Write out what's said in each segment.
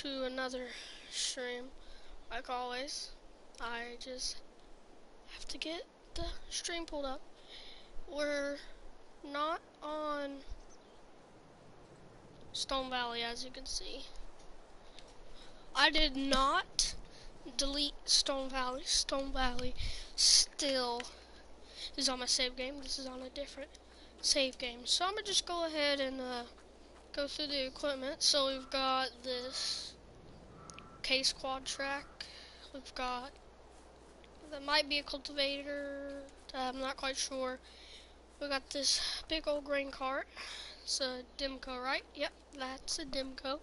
to another stream. Like always, I just have to get the stream pulled up. We're not on Stone Valley, as you can see. I did not delete Stone Valley. Stone Valley still is on my save game. This is on a different save game. So I'm gonna just go ahead and go through the equipment. So we've got this case quad track. We've got, that might be a cultivator, I'm not quite sure. We got this big old grain cart. It's a Dimco, right? Yep, that's a Dimco.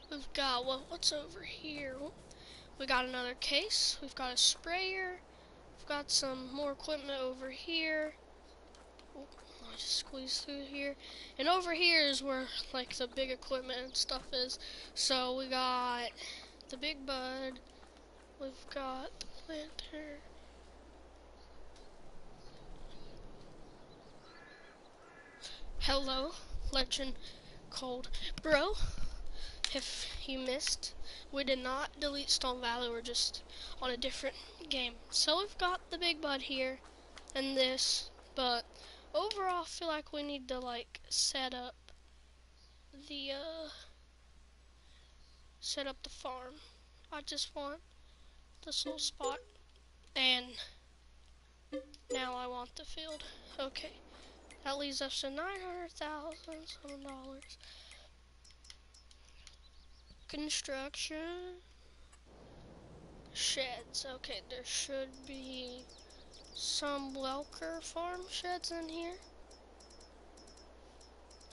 We've got, what's over here? We got another case. We've got a sprayer. We've got some more equipment over here. I just squeeze through here. And over here is where like the big equipment and stuff is. So we got the big bud. We've got the planter. Hello, Legend Cold Bro. If you missed, we did not delete Stone Valley, we're just on a different game. So we've got the big bud here and this, but overall I feel like we need to like set up the farm. I just want this little spot, and now I want the field. Okay, that leaves us to $900,000. Construction sheds. Okay, there should be some Welker farm sheds in here,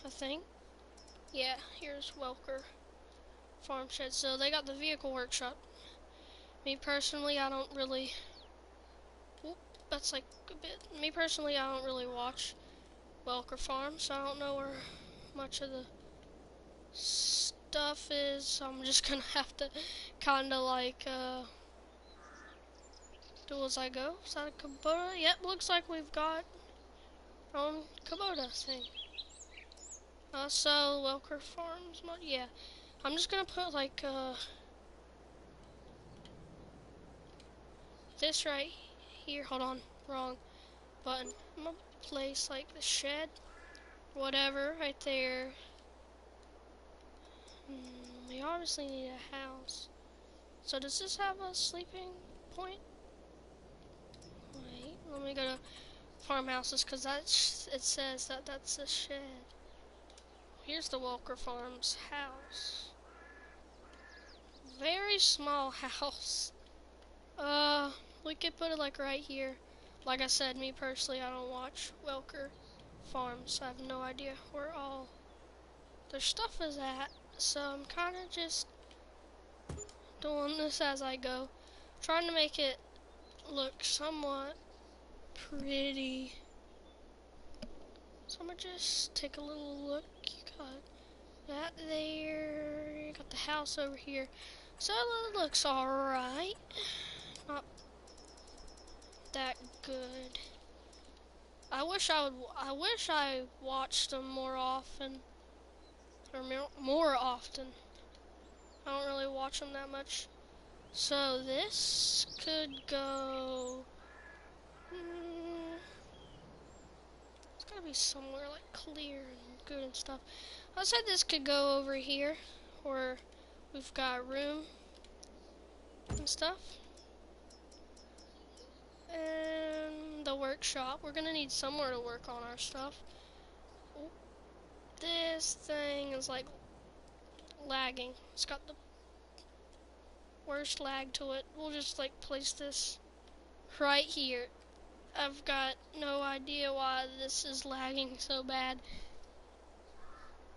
I think. Yeah, here's Welker farm sheds. So they got the vehicle workshop. Me personally, I don't really, that's like a bit, me personally, I don't really watch Welker farm, so I don't know where much of the stuff is. So I'm just gonna have to kinda like, do as I go. Is that a Kubota? Yep, looks like we've got our own Kubota thing. So Welker Farms, yeah. I'm just gonna put like this right here. Hold on, wrong button. I'm gonna place like the shed, whatever, right there. We obviously need a house. So does this have a sleeping point? Wait, let me go to farmhouses, because it says that that's a shed. Here's the Welker Farms house. Very small house. We could put it like right here. Like I said, me personally, I don't watch Welker Farms, so I have no idea where all their stuff is at. So I'm kind of just doing this as I go, trying to make it look somewhat pretty. So I'm gonna just take a little look. You got that there. You got the house over here. So it looks alright. Not that good. I wish I watched them more often. Or more often. I don't really watch them that much. So this could go... it's gotta be somewhere like clear and good and stuff. I said this could go over here, where we've got room and stuff. And the workshop. We're gonna need somewhere to work on our stuff. Ooh, this thing is like lagging. It's got the worst lag to it. We'll just like place this right here. I've got no idea why this is lagging so bad.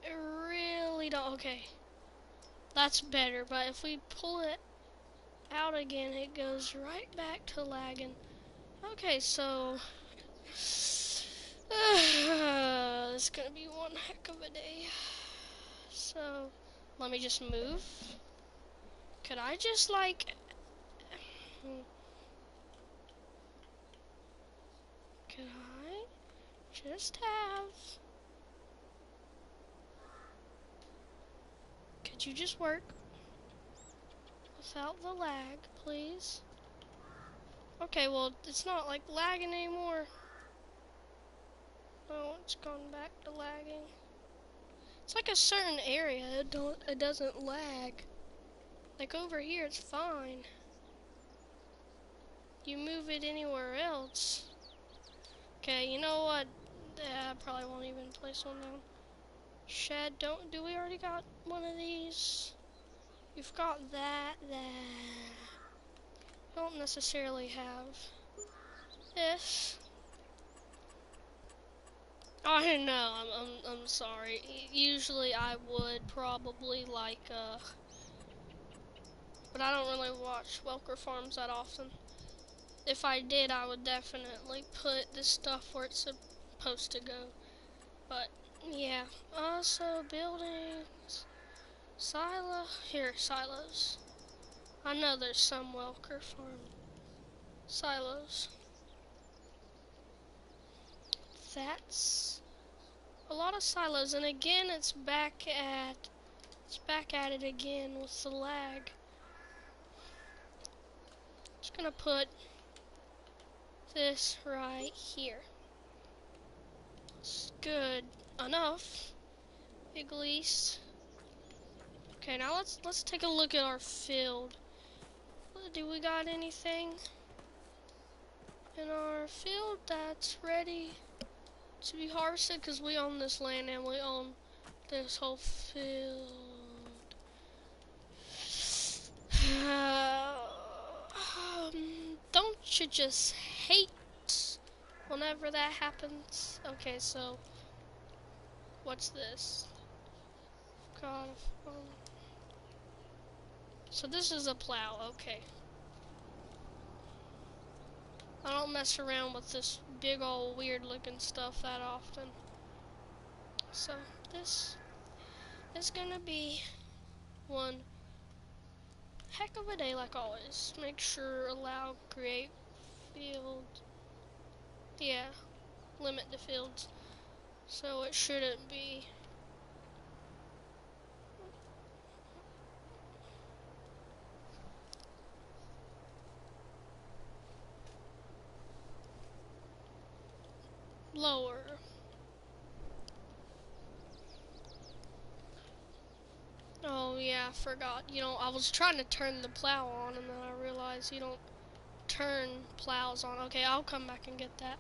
It really don't. Okay, that's better, but if we pull it out again, it goes right back to lagging. Okay, so it's gonna be one heck of a day. So let me just move. Could I just like could I just have Could you just work without the lag, please? Okay, well, it's not like lagging anymore. Oh, it's gone back to lagging. It's like a certain area, it doesn't lag. Like over here, it's fine. You move it anywhere else. Okay, you know what? I probably won't even place one down. Shed, do we already got one of these? You've got that. Don't necessarily have this. I know, I'm sorry. Usually I would probably like, but I don't really watch Welker Farms that often. If I did, I would definitely put this stuff where it's supposed to go. But, yeah. Also, buildings, silos. I know there's some Welker Farm silos. That's a lot of silos, and again, it's back at it again with the lag. Just gonna put this right here. It's good enough, at least. Okay, now let's take a look at our field. Do we got anything in our field that's ready to be harvested? Because we own this land and we own this whole field. Don't you just hate whenever that happens? Okay, so what's this? God, so this is a plow. Okay. I don't mess around with this big old weird looking stuff that often. So this is gonna be one heck of a day like always. Make sure allow create field. Yeah, limit the fields. So it shouldn't be lower. Oh yeah, I forgot. You know, I was trying to turn the plow on and then I realized you don't turn plows on. Okay, I'll come back and get that.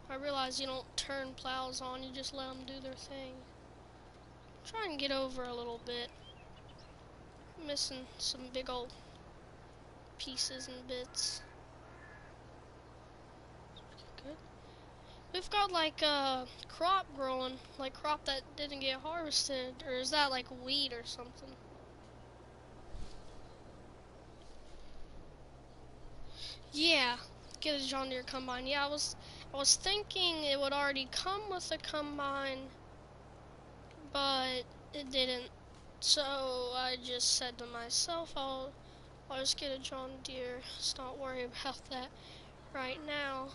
I realize you don't turn plows on, you just let them do their thing. Try and get over a little bit. Missing some big old pieces and bits. Good. We've got like a crop growing, like crop that didn't get harvested, or is that like wheat or something? Yeah, get a John Deere combine. Yeah, I was thinking it would already come with a combine, but it didn't. So I just said to myself, I'll just get a John Deere. Let's not worry about that right now.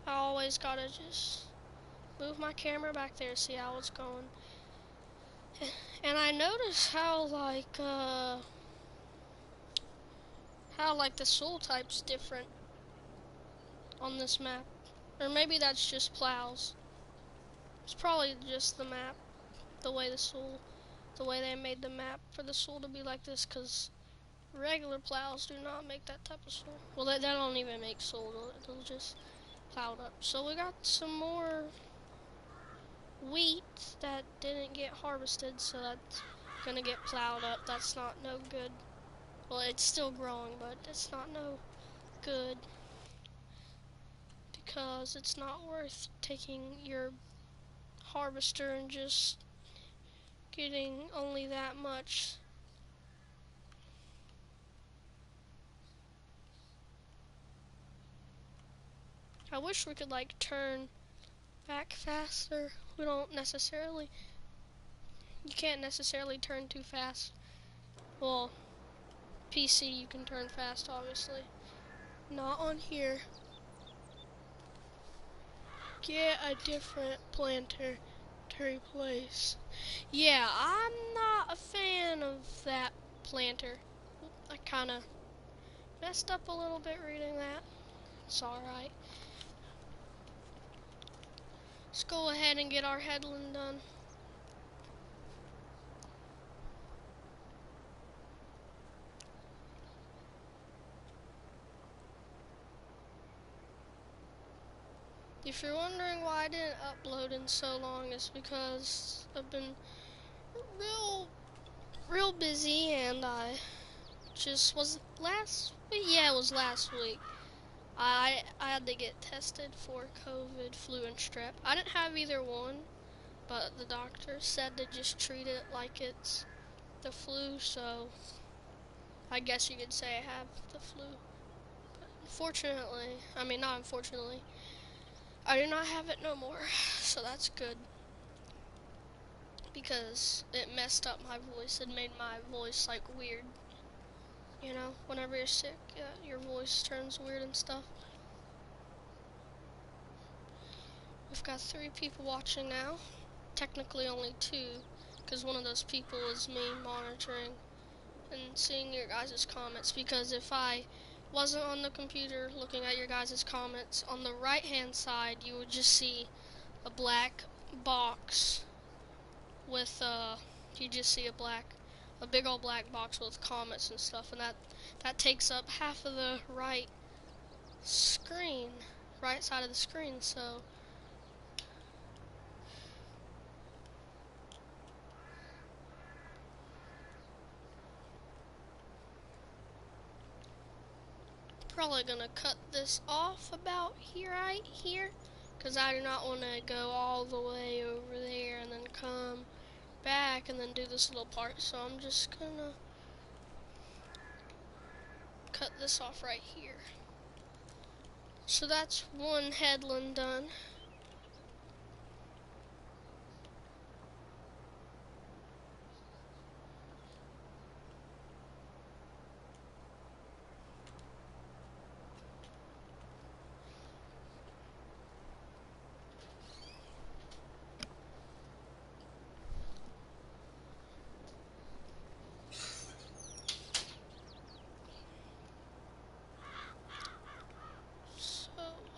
I always gotta just move my camera back there, see how it's going. And I noticed how like the soil type's different on this map. Or maybe that's just plows. It's probably just the map, the way they made the map for the soil to be like this, because regular plows do not make that type of soil. Well, they don't even make soil, they'll just plow it up. So we got some more wheat that didn't get harvested, so that's gonna get plowed up. That's not no good. Well, it's still growing, but it's not no good because it's not worth taking your harvester and just getting only that much. I wish we could like turn back faster. We don't necessarily, you can't necessarily turn too fast. Well, PC you can turn fast obviously. Not on here. Get a different planter. Military place. Yeah, I'm not a fan of that planter. I kind of messed up a little bit reading that. It's alright. Let's go ahead and get our headland done. If you're wondering why I didn't upload in so long, it's because I've been real busy, and I just was last week. Yeah, it was last week. I had to get tested for COVID, flu, and strep. I didn't have either one, but the doctor said to just treat it like it's the flu, so I guess you could say I have the flu. But unfortunately, I mean not unfortunately, I do not have it no more, so that's good. Because it messed up my voice. It made my voice like weird. You know, whenever you're sick, your voice turns weird and stuff. We've got 3 people watching now. Technically only 2, because one of those people is me monitoring and seeing your guys' comments. Because if I wasn't on the computer looking at your guys' comments, on the right hand side you would just see a black box with you just see a big old black box with comments and stuff, and that takes up half of the right side of the screen. So probably gonna cut this off about right here, because I do not want to go all the way over there and then come back and then do this little part. So I'm just gonna cut this off right here. So that's one headland done.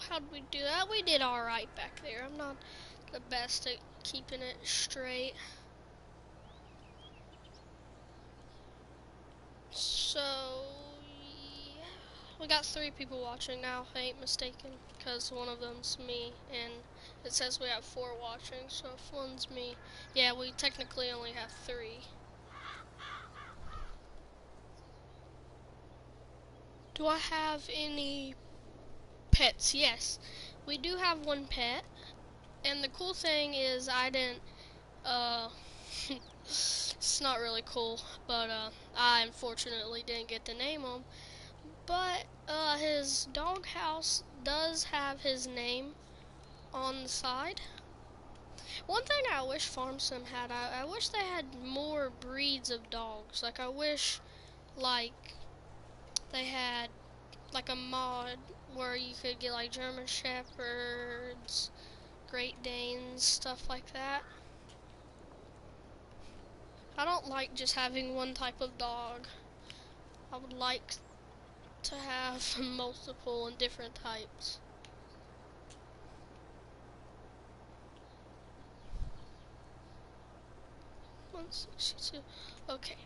How'd we do that? We did alright back there. I'm not the best at keeping it straight. So, yeah. We got 3 people watching now, if I ain't mistaken, because one of them's me, and it says we have 4 watching, so if one's me, yeah, we technically only have 3. Do I have any pets? Yes. We do have 1 pet, and the cool thing is I didn't, it's not really cool, but I unfortunately didn't get to name him. But his doghouse does have his name on the side. One thing I wish Farm Sim had, I wish they had more breeds of dogs. Like, I wish, like, they had, like, a mod where you could get, like, German Shepherds, Great Danes, stuff like that. I don't like just having one type of dog. I would like to have multiple and different types. 162. Okay.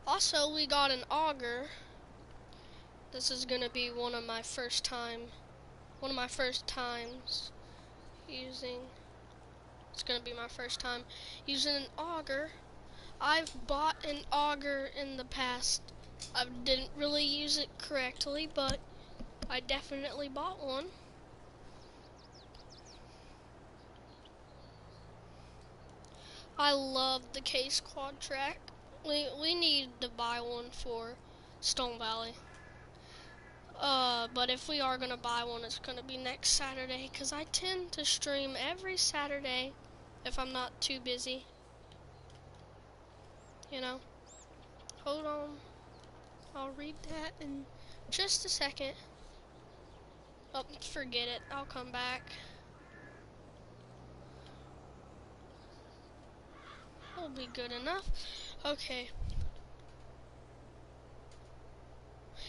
Also, we got an auger. This is gonna be one of my first times using. It's gonna be my first time using an auger. I've bought an auger in the past. I didn't really use it correctly, but I definitely bought one. I love the case quad track. We need to buy one for Stone Valley. But if we are gonna buy one, it's gonna be next Saturday, because I tend to stream every Saturday if I'm not too busy. You know? Hold on. I'll read that in just a second. Oh, forget it. I'll come back. will be good enough. Okay.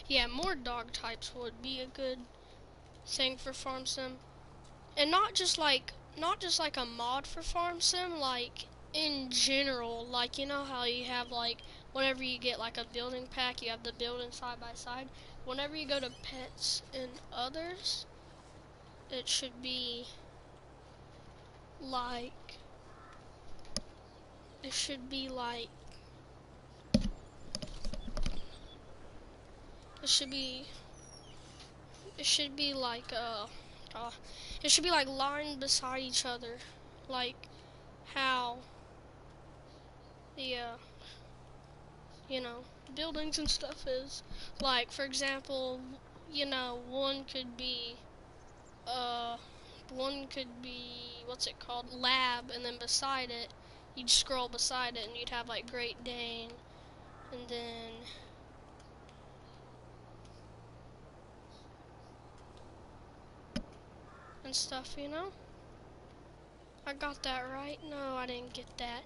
Yeah, more dog types would be a good thing for Farm Sim. And not just like a mod for Farm Sim, like in general, like you know how you have like whenever you get like a building pack, you have the building side by side. Whenever you go to pets and others, it should be like it should be like it should be it should be like uh it should be like lined beside each other, like how the you know, buildings and stuff is. Like, for example, you know, uh, one could be, what's it called, lab, and then beside it, you'd scroll beside it and you'd have like Great Dane, and then, and stuff, you know? I got that right? No, I didn't get that.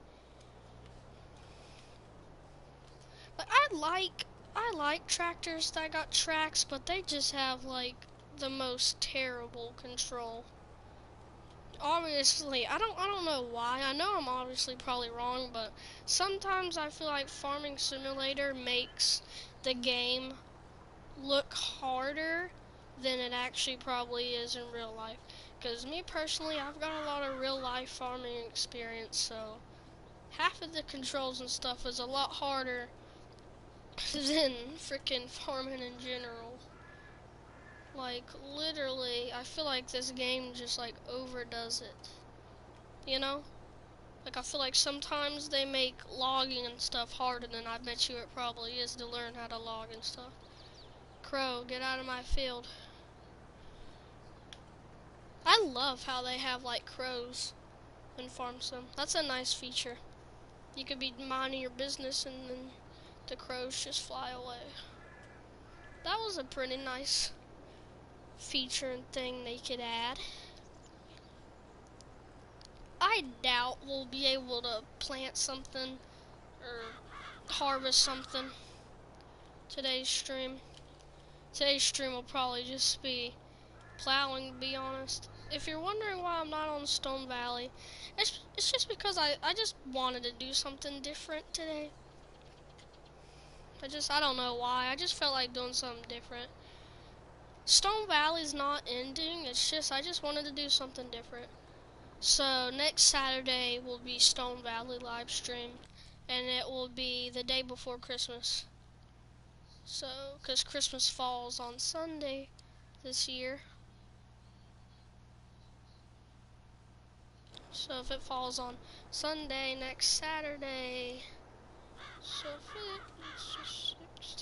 But I like tractors that got tracks, but they just have like the most terrible control. Obviously, I don't know why. I know I'm obviously probably wrong, but sometimes I feel like Farming Simulator makes the game look harder than it actually probably is in real life. Because me personally, I've got a lot of real life farming experience, so half of the controls and stuff is a lot harder than freaking farming in general. Like, literally, I feel like this game just like overdoes it. You know? Like, I feel like sometimes they make logging and stuff harder than I bet you it probably is to learn how to log and stuff. Crow, get out of my field. I love how they have, like, crows in Farm Sim. That's a nice feature. You could be minding your business and then the crows just fly away. That was a pretty nice feature and thing they could add. I doubt we'll be able to plant something or harvest something today's stream. Today's stream will probably just be plowing, to be honest. If you're wondering why I'm not on Stone Valley, it's just because I just wanted to do something different today. I don't know why. I just felt like doing something different. Stone Valley's not ending. It's just I just wanted to do something different. So next Saturday will be Stone Valley live stream, and it will be the day before Christmas. So, because Christmas falls on Sunday this year. So if it falls on Sunday next Saturday,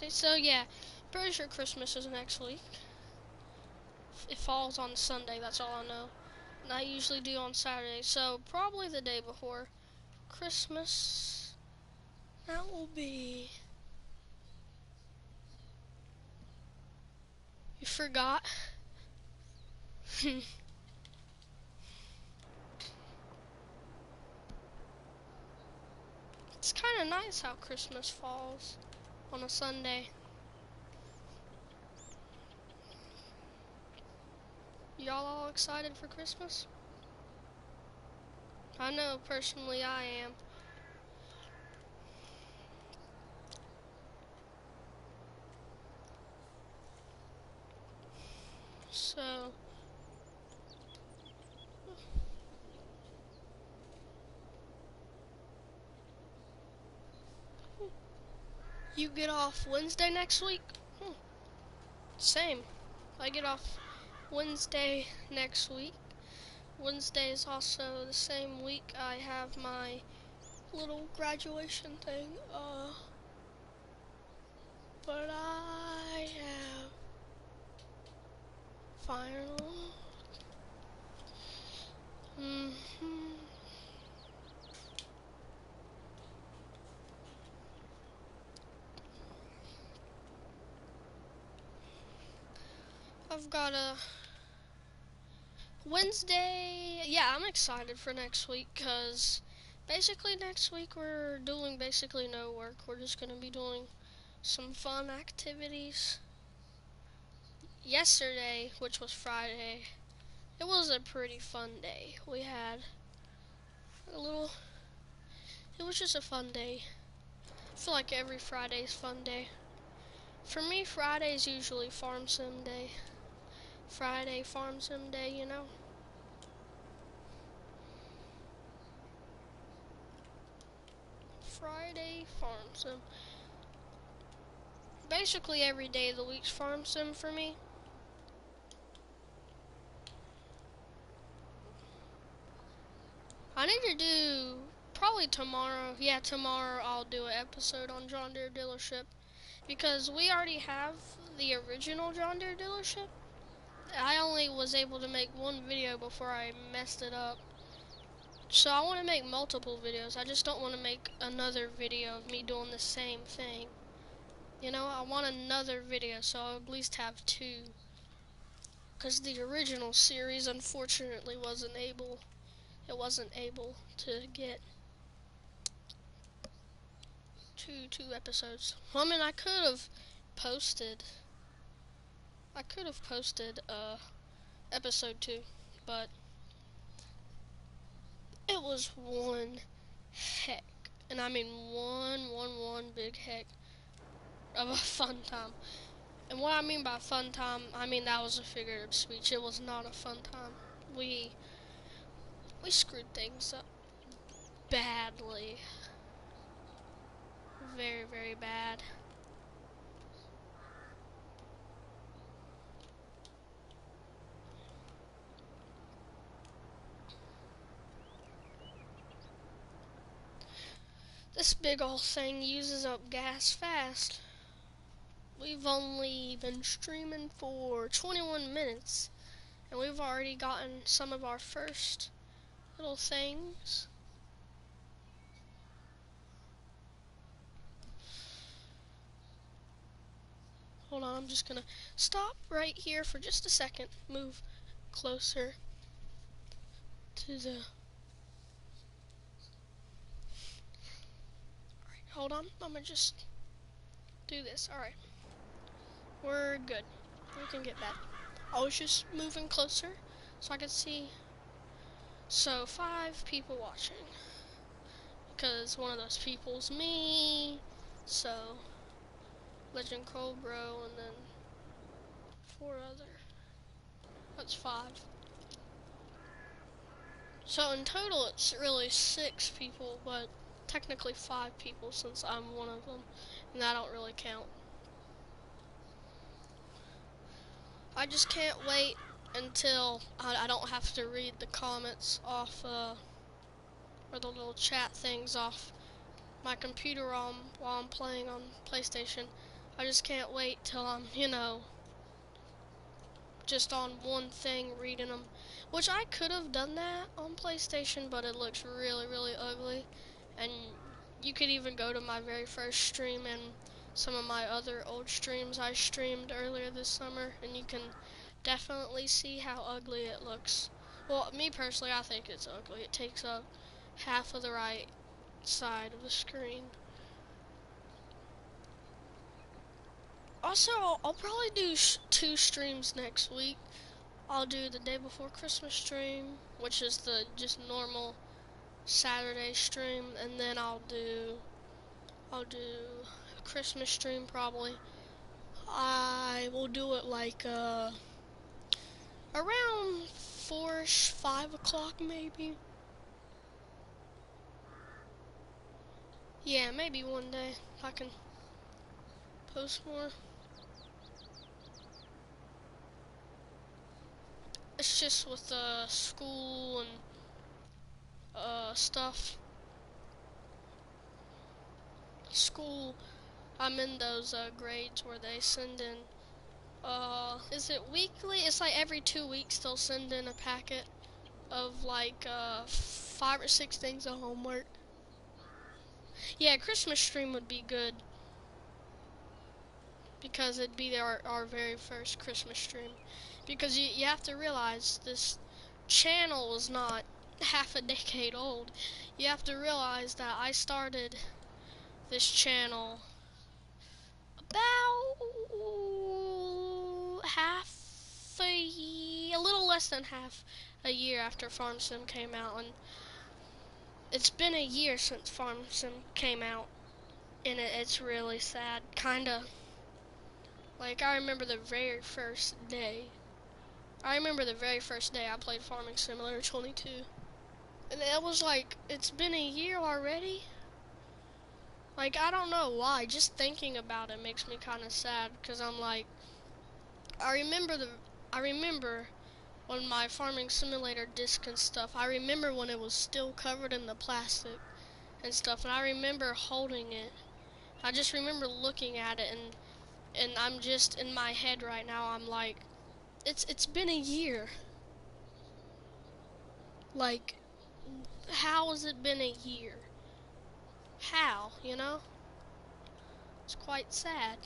so yeah, pretty sure Christmas is next week. It falls on Sunday, that's all I know. And I usually do on Saturday, so probably the day before Christmas. That will be. You forgot? It's kind of nice how Christmas falls on a Sunday. Y'all all excited for Christmas? I know personally I am. So, you get off Wednesday next week? Same. I get off Wednesday next week. Wednesday is also the same week I have my little graduation thing. But I have final. I've got a Wednesday. Yeah, I'm excited for next week because Basically, next week we're doing basically no work. We're just going to be doing some fun activities. Yesterday, which was Friday, it was a pretty fun day. We had it was just a fun day. I feel like every Friday's fun day. For me, Friday's usually farm sim day. Friday farm sim day, you know? Friday farm sim. Basically every day of the week's farm sim for me. I need to do probably tomorrow. Yeah, tomorrow I'll do an episode on John Deere dealership because we already have the original John Deere dealership. I only was able to make one video before I messed it up. So I want to make multiple videos. I just don't want to make another video of me doing the same thing. You know, I want another video so I'll at least have two. Because the original series unfortunately wasn't able to get two episodes. Well, I mean, posted I could have posted episode 2, but it was one heck, and I mean one big heck of a fun time. And what I mean by fun time, I mean that was a figurative speech. It was not a fun time. We screwed things up badly. Very, very bad. This big old thing uses up gas fast. We've only been streaming for 21 minutes, and we've already gotten some of our first little things. Hold on, I'm just gonna stop right here for just a second. Move closer to the... Alright, hold on. I'm gonna just do this. Alright. We're good. We can get back. I was just moving closer so I could see. So, 5 people watching. Because one of those people's me. So, Legend Cobro, and then 4 other. That's 5. So in total it's really 6 people, but technically 5 people since I'm one of them, and that don't really count. I just can't wait until I don't have to read the comments off, or the little chat things off my computer while I'm playing on PlayStation. I just can't wait till I'm, just on one thing reading them, which I could have done that on PlayStation, but it looks really, really ugly. And you could even go to my very first stream and some of my other old streams I streamed earlier this summer, and you can definitely see how ugly it looks. Well, me personally, I think it's ugly. It takes up half of the right side of the screen. Also, I'll probably do 2 streams next week. I'll do the day before Christmas stream, which is the just normal Saturday stream, and then I'll do a Christmas stream probably. I will do it like around 4-ish, 5 o'clock maybe. Yeah, maybe one day if I can post more. It's just with school and stuff. School, I'm in those grades where they send in, is it weekly? It's like every 2 weeks they'll send in a packet of like 5 or 6 things of homework. Yeah, Christmas stream would be good because it'd be our very first Christmas stream. Because you have to realize this channel is not half a decade old. You have to realize that I started this channel about a little less than half a year after Farm Sim came out, and it's been a year since Farm Sim came out, and it's really sad, kinda. Like, I remember the very first day. I played Farming Simulator 22. And it was like, it's been a year already? Like, I don't know why. Just thinking about it makes me kind of sad, because I'm like, I remember when my Farming Simulator disc and stuff, I remember when it was still covered in the plastic and stuff, and I remember holding it. I just remember looking at it, and I'm just in my head right now, I'm like, it's been a year. Like, how has it been a year? How, you know? It's quite sad.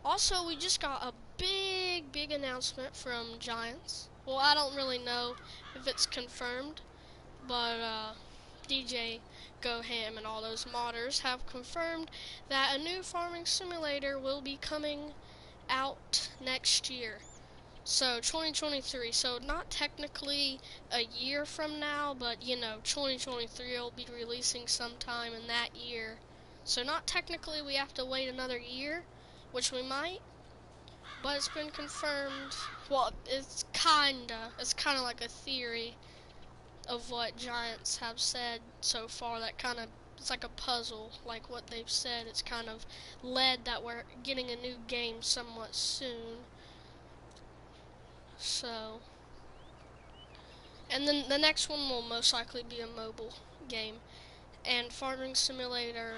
Also, we just got a big announcement from Giants. Well, I don't really know if it's confirmed, but DJ Go Ham and all those modders have confirmed that a new farming simulator will be coming out next year. So 2023, so not technically a year from now, but 2023 will be releasing sometime in that year. So not technically we have to wait another year, which we might, but it's been confirmed. Well, it's kinda like a theory of what Giants have said so far. It's like a puzzle, like what they've said. It's kind of led that we're getting a new game somewhat soon. So, and then the next one will most likely be a mobile game. And Farming Simulator,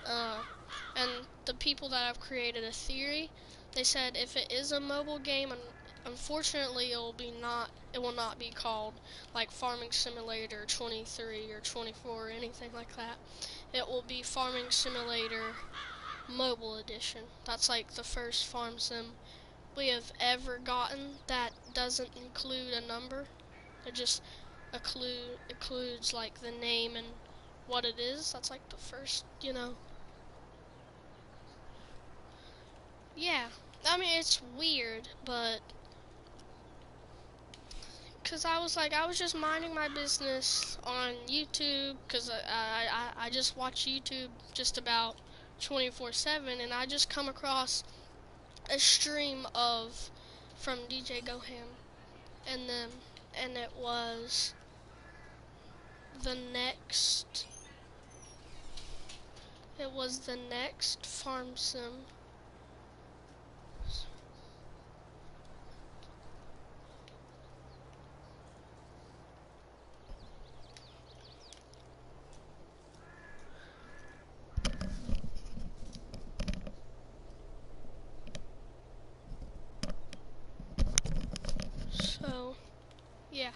and the people that have created a theory, they said if it is a mobile game, unfortunately it will not be called like Farming Simulator 23 or 24 or anything like that. It will be Farming Simulator Mobile Edition. That's like the first Farm Sim we have ever gotten that doesn't include a number. It just includes like the name and what it is. That's like the first. Yeah. I mean, it's weird, but because I was just minding my business on YouTube, because I just watch YouTube just about 24/7, and I just come across a stream from DJ Goham, and then and the next it was the next Farm Sim. So yeah.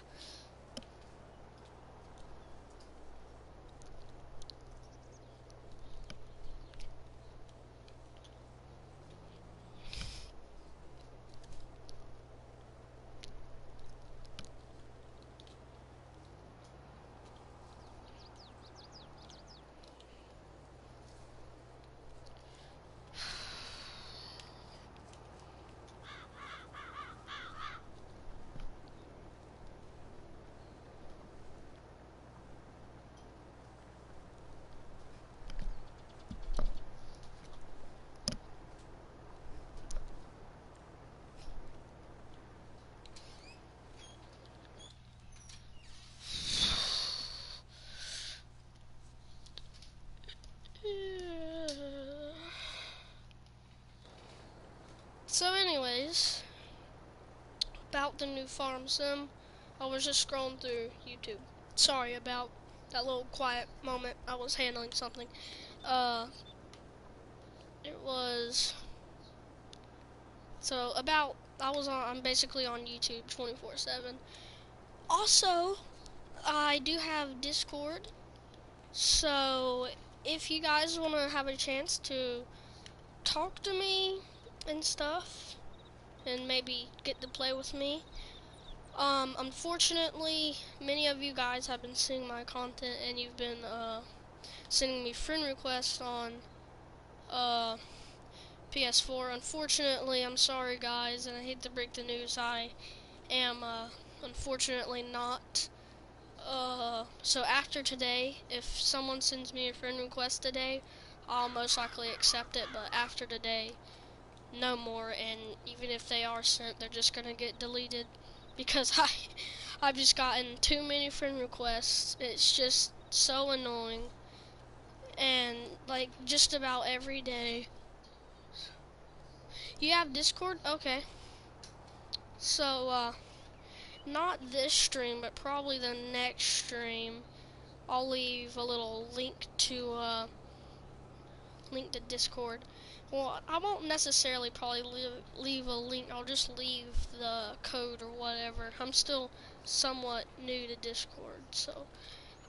So anyways, about the new Farm Sim, I was just scrolling through YouTube. Sorry about that little quiet moment. I was handling something. Uh, it was so about I'm basically on YouTube 24/7. Also, I do have Discord. So if you guys want to have a chance to talk to me and stuff, and maybe get to play with me, Unfortunately, many of you guys have been seeing my content and you've been sending me friend requests on uh, PS4. Unfortunately, I'm sorry guys, and I hate to break the news, I am unfortunately not. So after today, if someone sends me a friend request today, I'll most likely accept it, but after today, no more, and even if they are sent, they're just gonna get deleted because I've just gotten too many friend requests. It's just so annoying, and like just about every day. You have Discord? Okay. So not this stream, but probably the next stream, I'll leave a little link to Discord. Well, I won't necessarily probably leave a link. I'll just leave the code or whatever. I'm still somewhat new to Discord, so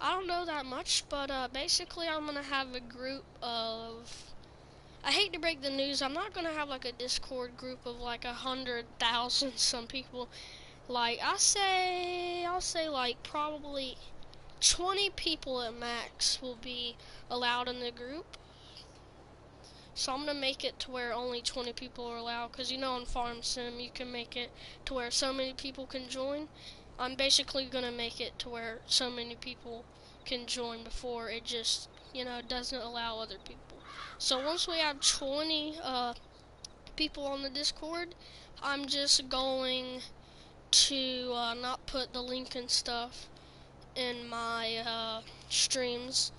I don't know that much. But basically, I'm gonna have a group of. I hate to break the news. I'm not gonna have like a Discord group of like 100,000 some people. Like I'll say like probably 20 people at max will be allowed in the group. So I'm going to make it to where only 20 people are allowed, because you know in Farm Sim you can make it to where so many people can join. I'm basically going to make it to where so many people can join before it just, doesn't allow other people. So once we have 20 people on the Discord, I'm just going to not put the link and stuff in my streams.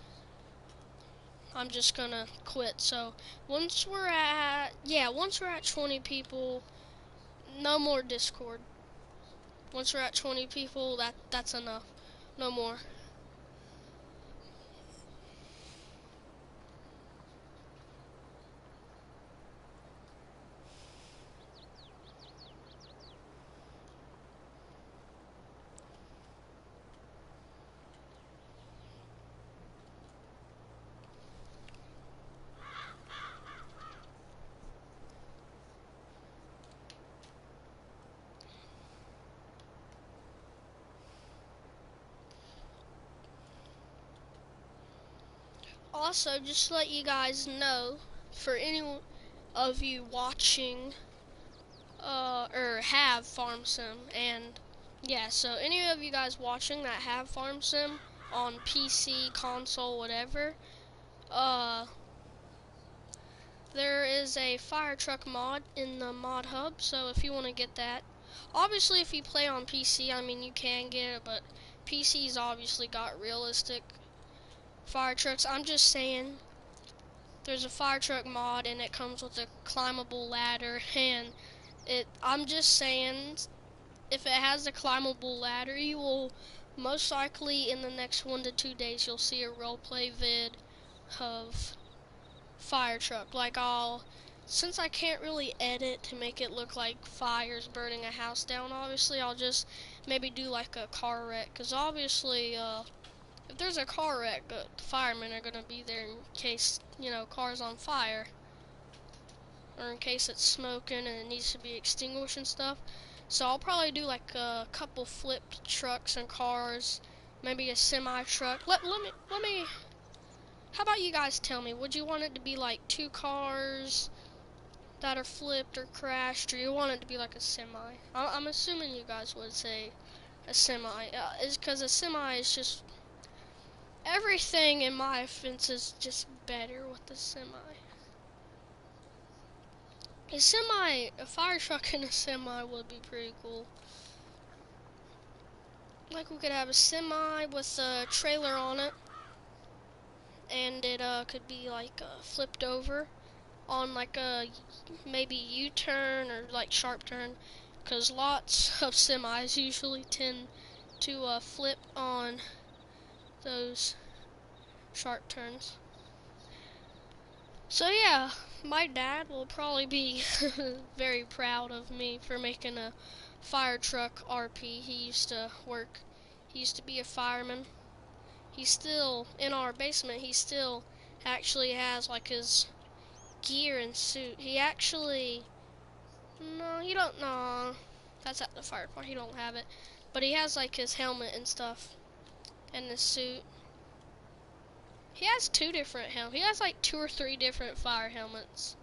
I'm just gonna quit. So once we're at 20 people, no more Discord. Once we're at 20 people, that's enough. No more. Also, just to let you guys know, for any of you watching or have Farm Sim, and yeah, so any of you guys watching that have Farm Sim on PC, console, whatever, there is a fire truck mod in the mod hub, so if you want to get that, obviously if you play on PC, I mean you can get it, but PC's obviously got realistic fire trucks. I'm just saying, there's a fire truck mod and it comes with a climbable ladder, and I'm just saying, if it has a climbable ladder, you will most likely in the next 1 to 2 days you'll see a roleplay vid of fire truck. Like since I can't really edit to make it look like fire's burning a house down, obviously I'll just maybe do like a car wreck, because obviously if there's a car wreck, the firemen are gonna be there in case, car's on fire, or in case it's smoking and it needs to be extinguished and stuff. So I'll probably do like a couple flipped trucks and cars, maybe a semi truck. Let me how about you guys tell me, would you want it to be like 2 cars that are flipped or crashed, or you want it to be like a semi? I'm assuming you guys would say a semi, is because a semi is just, everything in my offense is just better with the semi. A fire truck and a semi would be pretty cool. Like we could have a semi with a trailer on it, and it could be like flipped over on like a maybe U-turn or like sharp turn, because lots of semis usually tend to flip on those sharp turns. So yeah, my dad will probably be very proud of me for making a fire truck RP. He used to be a fireman. He's still in our basement. He still actually has like his gear and suit. He actually, no, you don't know. That's at the fire department. He don't have it, but he has like his helmet and stuff and his suit. He has two different helmets. He has like 2 or 3 different fire helmets.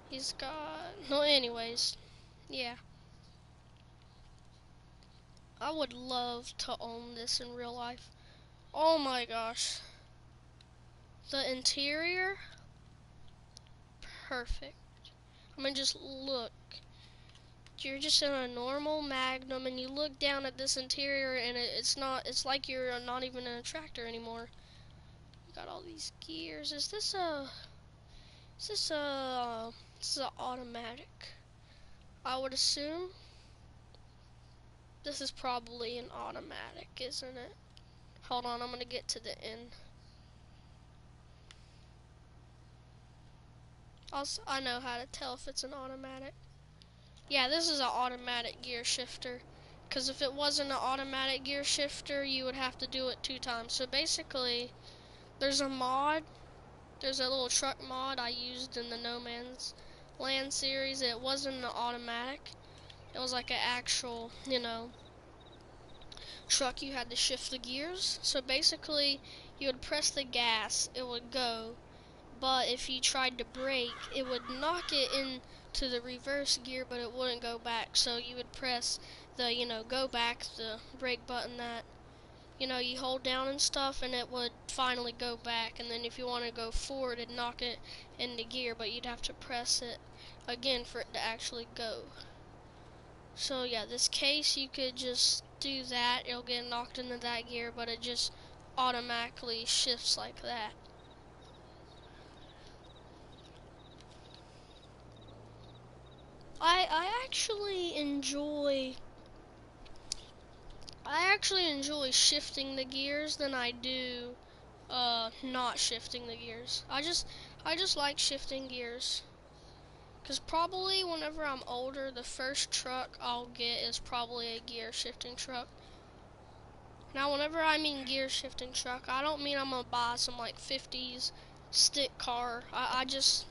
He's got no. Anyways, yeah. I would love to own this in real life. Oh my gosh. The interior, perfect. I mean, just look. You're just in a normal Magnum, and you look down at this interior, and it's not. It's like you're not even in a tractor anymore. You got all these gears. Is this a? Is this a? This is an automatic. I would assume. This is probably an automatic, isn't it? Hold on, I'm gonna get to the end. Also, I know how to tell if it's an automatic. Yeah, this is an automatic gear shifter. Because if it wasn't an automatic gear shifter, you would have to do it 2 times. So basically, there's a mod. There's a little truck mod I used in the No Man's Land series. It wasn't an automatic. It was like an actual, truck. You had to shift the gears. So basically, you would press the gas, it would go. But if you tried to brake, it would knock it into the reverse gear, but it wouldn't go back. So you would press the, go back, the brake button that, you hold down and stuff, and it would finally go back. And then if you want to go forward, it'd knock it into gear, but you'd have to press it again for it to actually go. So yeah, this case, you could just do that. It'll get knocked into that gear, but it just automatically shifts like that. I actually enjoy shifting the gears than I do not shifting the gears. I just like shifting gears. Cause probably whenever I'm older, the first truck I'll get is probably a gear shifting truck. Now whenever I mean gear shifting truck, I don't mean I'm gonna buy some like 50s stick car. I'm just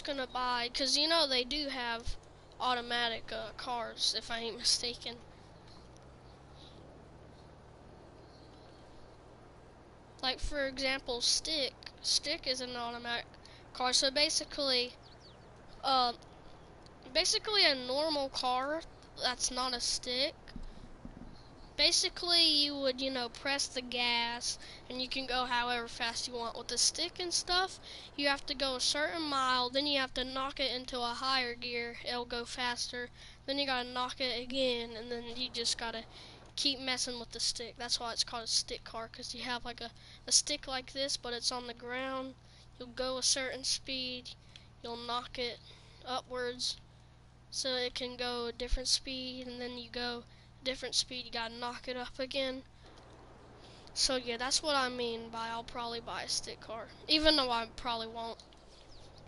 gonna buy, cause they do have automatic cars, if I ain't mistaken. Like for example, stick is an automatic car. So uh, basically a normal car that's not a stick. Basically, you would, press the gas, and you can go however fast you want. With the stick and stuff, you have to go a certain mile, then you have to knock it into a higher gear, it'll go faster. Then you gotta knock it again, and then you just gotta keep messing with the stick. That's why it's called a stick car, because you have like a stick like this, but it's on the ground. You'll go a certain speed, you'll knock it upwards, so it can go a different speed, and then you go a different speed, you gotta knock it up again. So yeah, that's what I mean by I'll probably buy a stick car. Even though I probably won't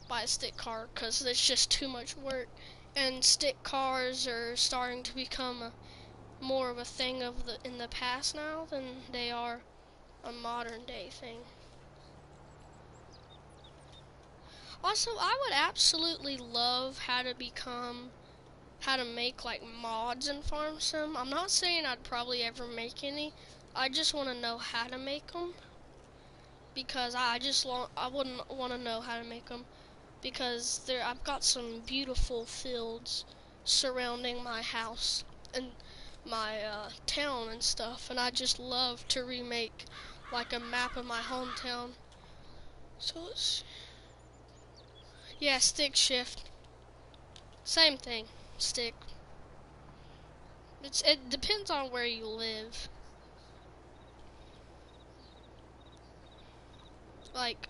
buy a stick car because it's just too much work. And stick cars are starting to become more of a thing in the past now than they are a modern day thing. Also, I would absolutely love how to make like mods in Farm Sim. I'm not saying I'd probably ever make any. I just want to know how to make them, because I wouldn't want to know how to make them, because I've got some beautiful fields surrounding my house and my town and stuff, and I just love to remake like a map of my hometown. So yeah, stick shift, same thing, stick. It depends on where you live. Like,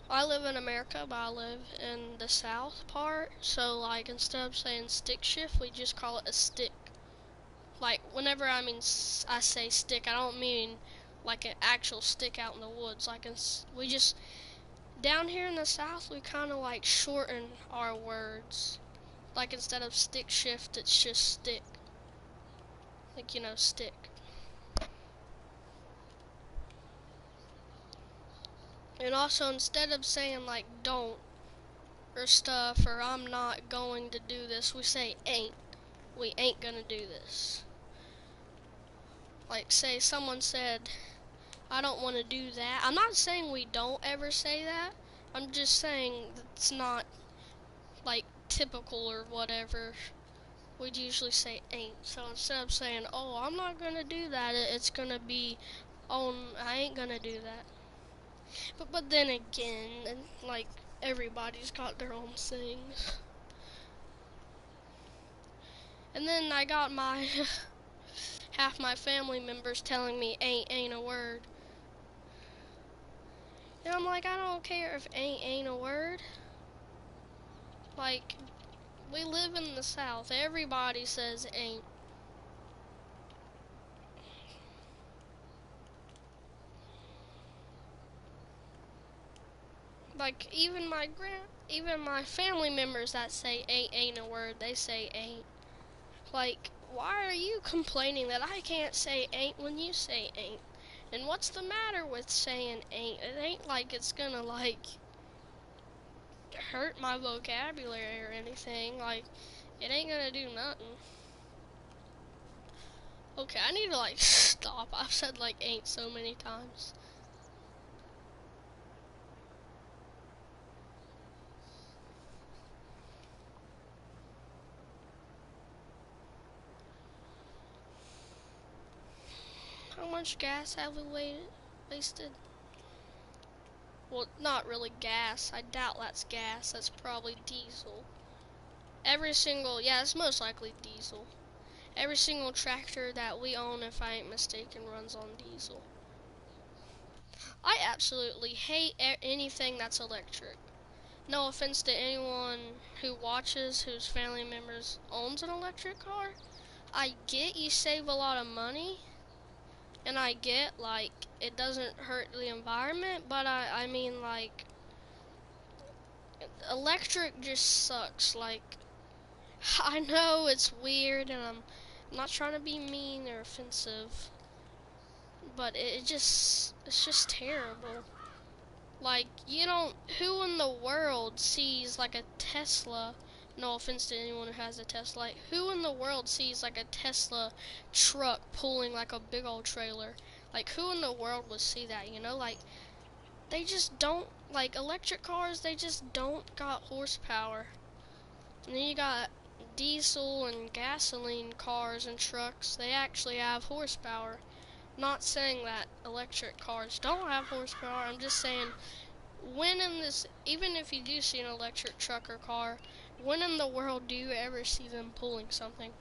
I live in America, but I live in the south part, so like instead of saying stick shift, we just call it a stick. Like whenever I say stick, I don't mean like an actual stick out in the woods. We just down here in the south, we kind of like shorten our words. Like instead of stick shift, it's just stick. Like stick. And also instead of saying like don't, or stuff, or I'm not going to do this. We say ain't. We ain't gonna do this. Like, say someone said, I don't want to do that. I'm not saying we don't ever say that. I'm just saying it's not, like, typical or whatever. We'd usually say ain't. So instead of saying, oh, I'm not gonna do that, it's gonna be, oh, I ain't gonna do that. But then again, and like, everybody's got their own things. And then I got my half my family members telling me ain't a word. And I'm like, I don't care if ain't a word. Like, we live in the South. Everybody says ain't. Like, even my family members that say ain't a word, they say ain't. Like, why are you complaining that I can't say ain't when you say ain't? And what's the matter with saying ain't? It ain't like it's gonna, like, hurt my vocabulary or anything. Like, it ain't gonna do nothing. Okay, I need to, like, stop. I've said, like, ain't so many times. How much gas have we wasted? Well, not really gas. I doubt that's gas. That's probably diesel. Yeah, it's most likely diesel. Every single tractor that we own, if I ain't mistaken, runs on diesel. I absolutely hate anything that's electric. No offense to anyone who watches whose family members owns an electric car. I get you save a lot of money, and I get, like, it doesn't hurt the environment, but I mean, like, electric just sucks. Like, I know it's weird, and I'm not trying to be mean or offensive, but it's just terrible. Like, who in the world sees, like, a Tesla, no offense to anyone who has a Tesla, like, who in the world sees, like, a Tesla truck pulling, like, a big old trailer? Like, who in the world would see that, Like, they just don't, like, electric cars, they just don't got horsepower. And then you got diesel and gasoline cars and trucks, they actually have horsepower. Not saying that electric cars don't have horsepower, I'm just saying, even if you do see an electric truck or car, when in the world do you ever see them pulling something?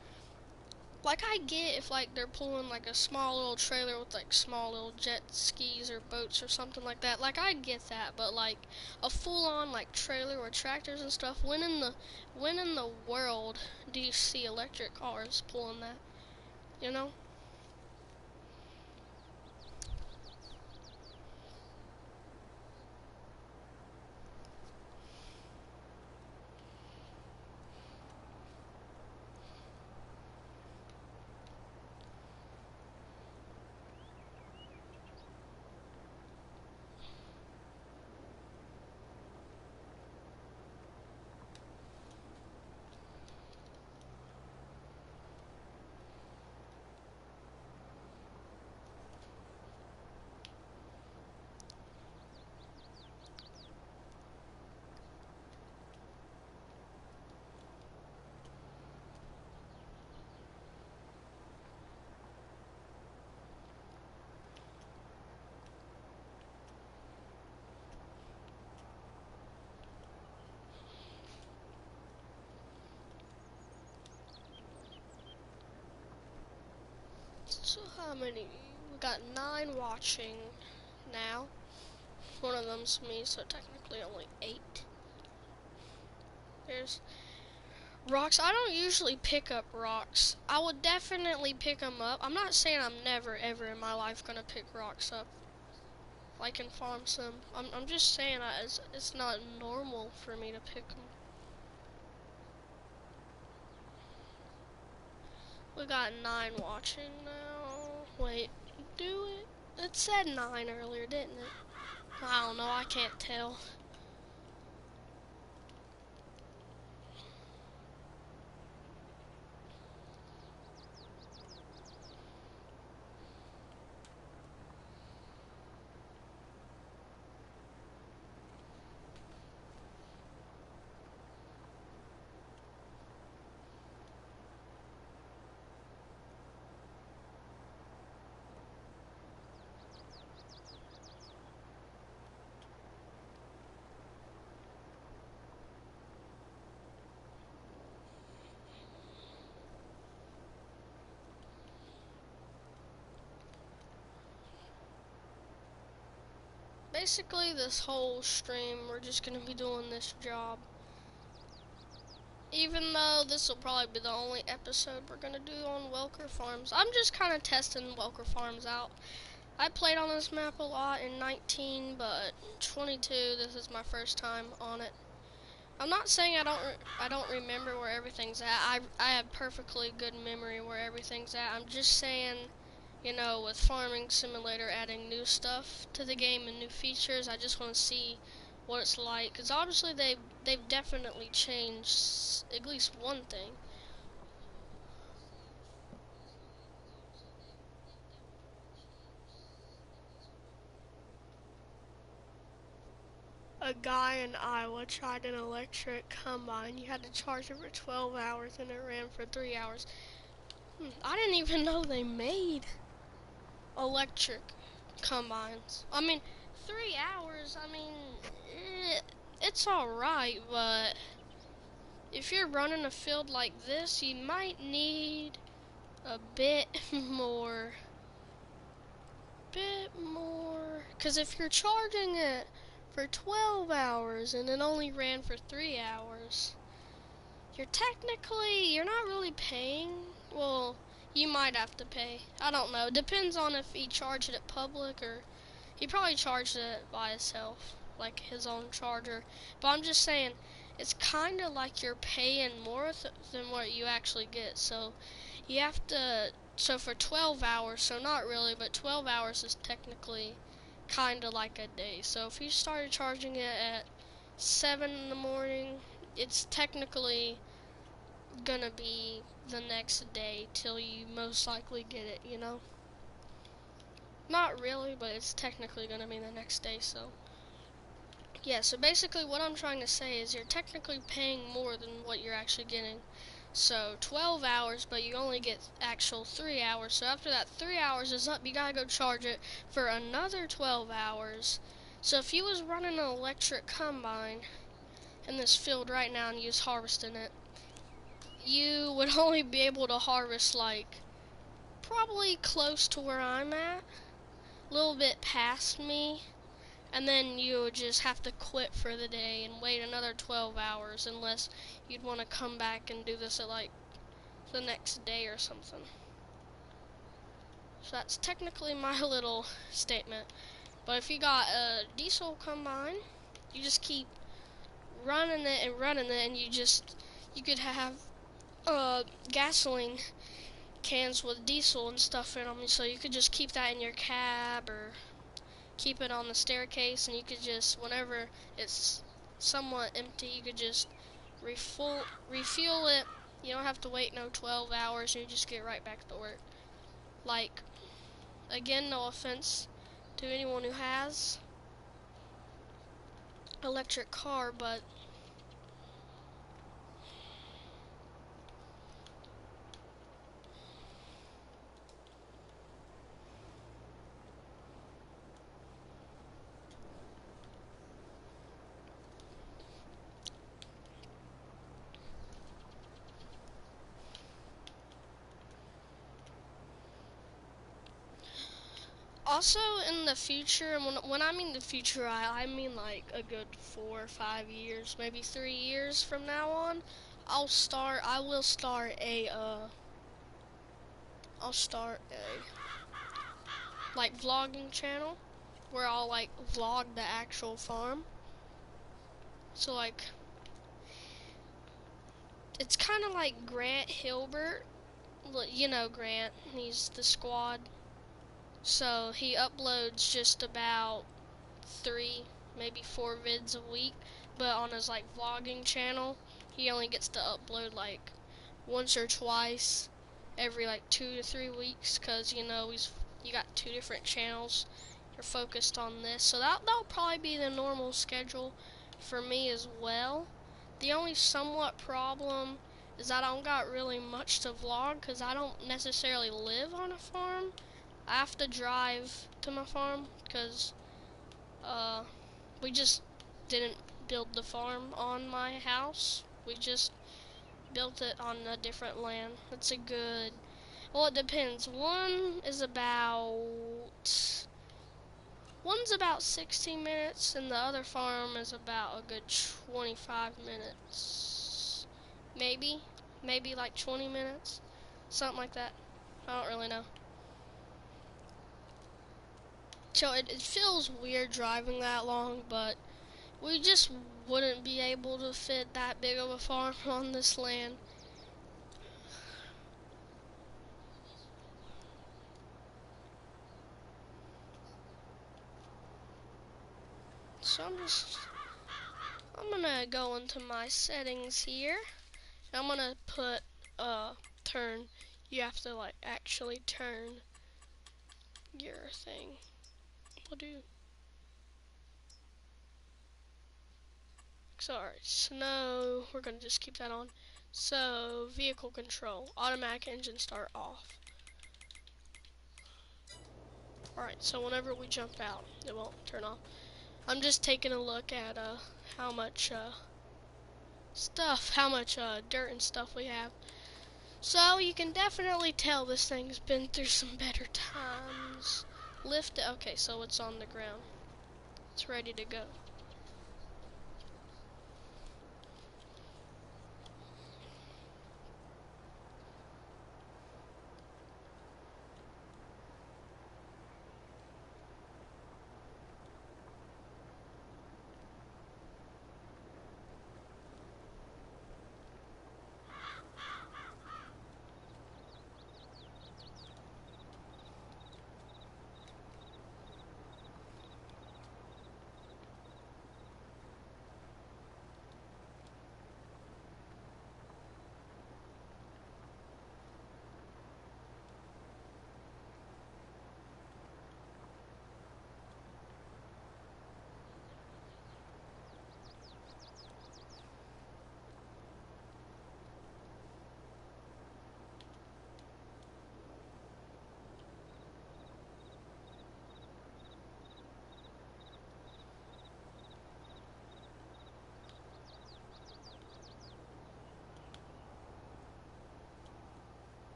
Like, I get if, like, they're pulling, like, a small little trailer with, like, small little jet skis or boats or something like that. Like, I get that, but, like, a full-on, like, trailer with tractors and stuff, when in the world do you see electric cars pulling that? You know? So how many? We got 9 watching now. One of them's me, so technically only 8. There's rocks. I don't usually pick up rocks. I would definitely pick them up. I'm not saying I'm never ever in my life gonna pick rocks up, like in farm sim. I'm just saying it's not normal for me to pick them. We got 9 watching now. Wait, do it? It said 9 earlier, didn't it? I don't know. I can't tell. basically this whole stream, we're just gonna be doing this job. Even though this will probably be the only episode we're gonna do on Welker Farms. I'm just kind of testing Welker Farms out. I played on this map a lot in 19, but 22, this is my first time on it. I'm not saying I don't remember where everything's at. I have perfectly good memory where everything's at. I'm just saying, you know, with Farming Simulator adding new stuff to the game and new features, I just want to see what it's like. Because obviously they've definitely changed at least one thing. A guy in Iowa tried an electric combine. You had to charge it for 12 hours and it ran for 3 hours. I didn't even know they made electric combines. I mean, 3 hours, I mean, it's alright, but if you're running a field like this, you might need a bit more. Because if you're charging it for 12 hours and it only ran for 3 hours, you're not really paying. Well, you might have to pay. I don't know. Depends on if he charged it at public or he probably charged it by himself, like his own charger. But I'm just saying, it's kind of like you're paying more than what you actually get. So you have to. So for 12 hours, so not really, but 12 hours is technically kind of like a day. So if you started charging it at 7 in the morning, it's technically gonna be the next day till you most likely get it, you know? Not really, but it's technically gonna be the next day, so. Yeah, so basically what I'm trying to say is you're technically paying more than what you're actually getting. So 12 hours, but you only get actual 3 hours. So after that 3 hours is up, you gotta go charge it for another 12 hours. So if you was running an electric combine in this field right now and you was harvesting it, you would only be able to harvest like probably close to where I'm at, a little bit past me, and then you would just have to quit for the day and wait another 12 hours unless you'd want to come back and do this at like the next day or something. So that's technically my little statement. But if you got a diesel combine, you just keep running it and you could have gasoline cans with diesel and stuff in them, so you could just keep that in your cab or keep it on the staircase, and you could just, whenever it's somewhat empty, you could just refuel it. You don't have to wait no 12 hours, and you just get right back to work. Like, again, no offense to anyone who has electric car, but also in the future, and when I mean the future, I mean like a good 4 or 5 years, maybe 3 years from now on, I will start a like vlogging channel where I'll like vlog the actual farm. So like it's kind of like Grant Hilbert. You know Grant, he's the squad. So he uploads just about 3, maybe 4 vids a week, but on his like vlogging channel, he only gets to upload like once or twice every like 2 to 3 weeks, cause you know you got 2 different channels. You're focused on this, so that'll probably be the normal schedule for me as well. The only somewhat problem is I don't got really much to vlog, cause I don't necessarily live on a farm. I have to drive to my farm, cause we just didn't build the farm on my house. We just built it on a different land. It's a good, well, it depends. One is about One's about 16 minutes, and the other farm is about a good 25 minutes. Maybe like 20 minutes. Something like that. I don't really know. So it feels weird driving that long, but we just wouldn't be able to fit that big of a farm on this land. So I'm gonna go into my settings here. I'm gonna put turn. You have to like actually turn your thing. We'll do. So alright, snow. We're gonna just keep that on. So vehicle control, automatic engine start off. Alright, so whenever we jump out, it won't turn off. I'm just taking a look at how much dirt and stuff we have. So you can definitely tell this thing's been through some better times. Lift it. Okay, so it's on the ground. It's ready to go.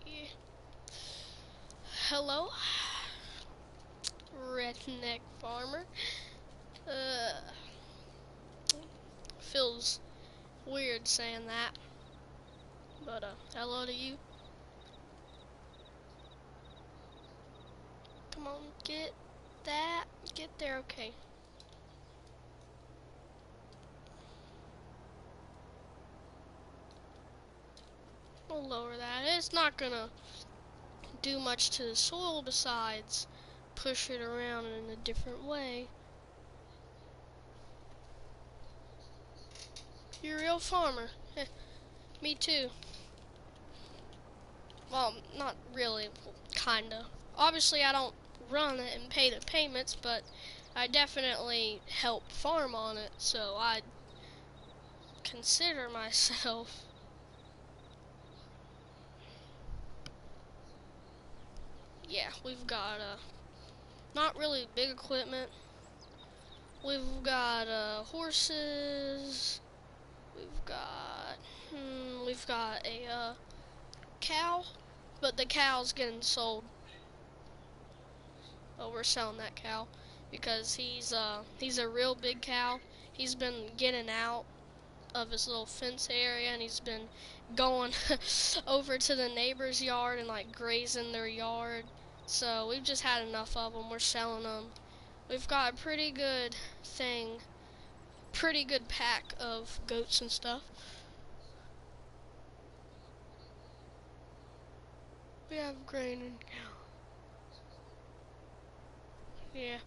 Yeah. Hello, redneck farmer. Uh, feels weird saying that, but hello to you. Come on, get that. Get there, okay. We'll lower that. It's not gonna do much to the soil besides push it around in a different way. You're a real farmer. Me too. Well, not really, kinda. Obviously, I don't run it and pay the payments, but I definitely help farm on it, so I consider myself. Yeah, we've got not really big equipment. We've got horses. We've got we've got a cow, but the cow's getting sold. Oh, we're selling that cow because he's a real big cow. He's been getting out of his little fence area and he's been going over to the neighbor's yard and like grazing their yard. So we've just had enough of them. We're selling them. We've got a pretty good pack of goats and stuff. We have grain and yeah.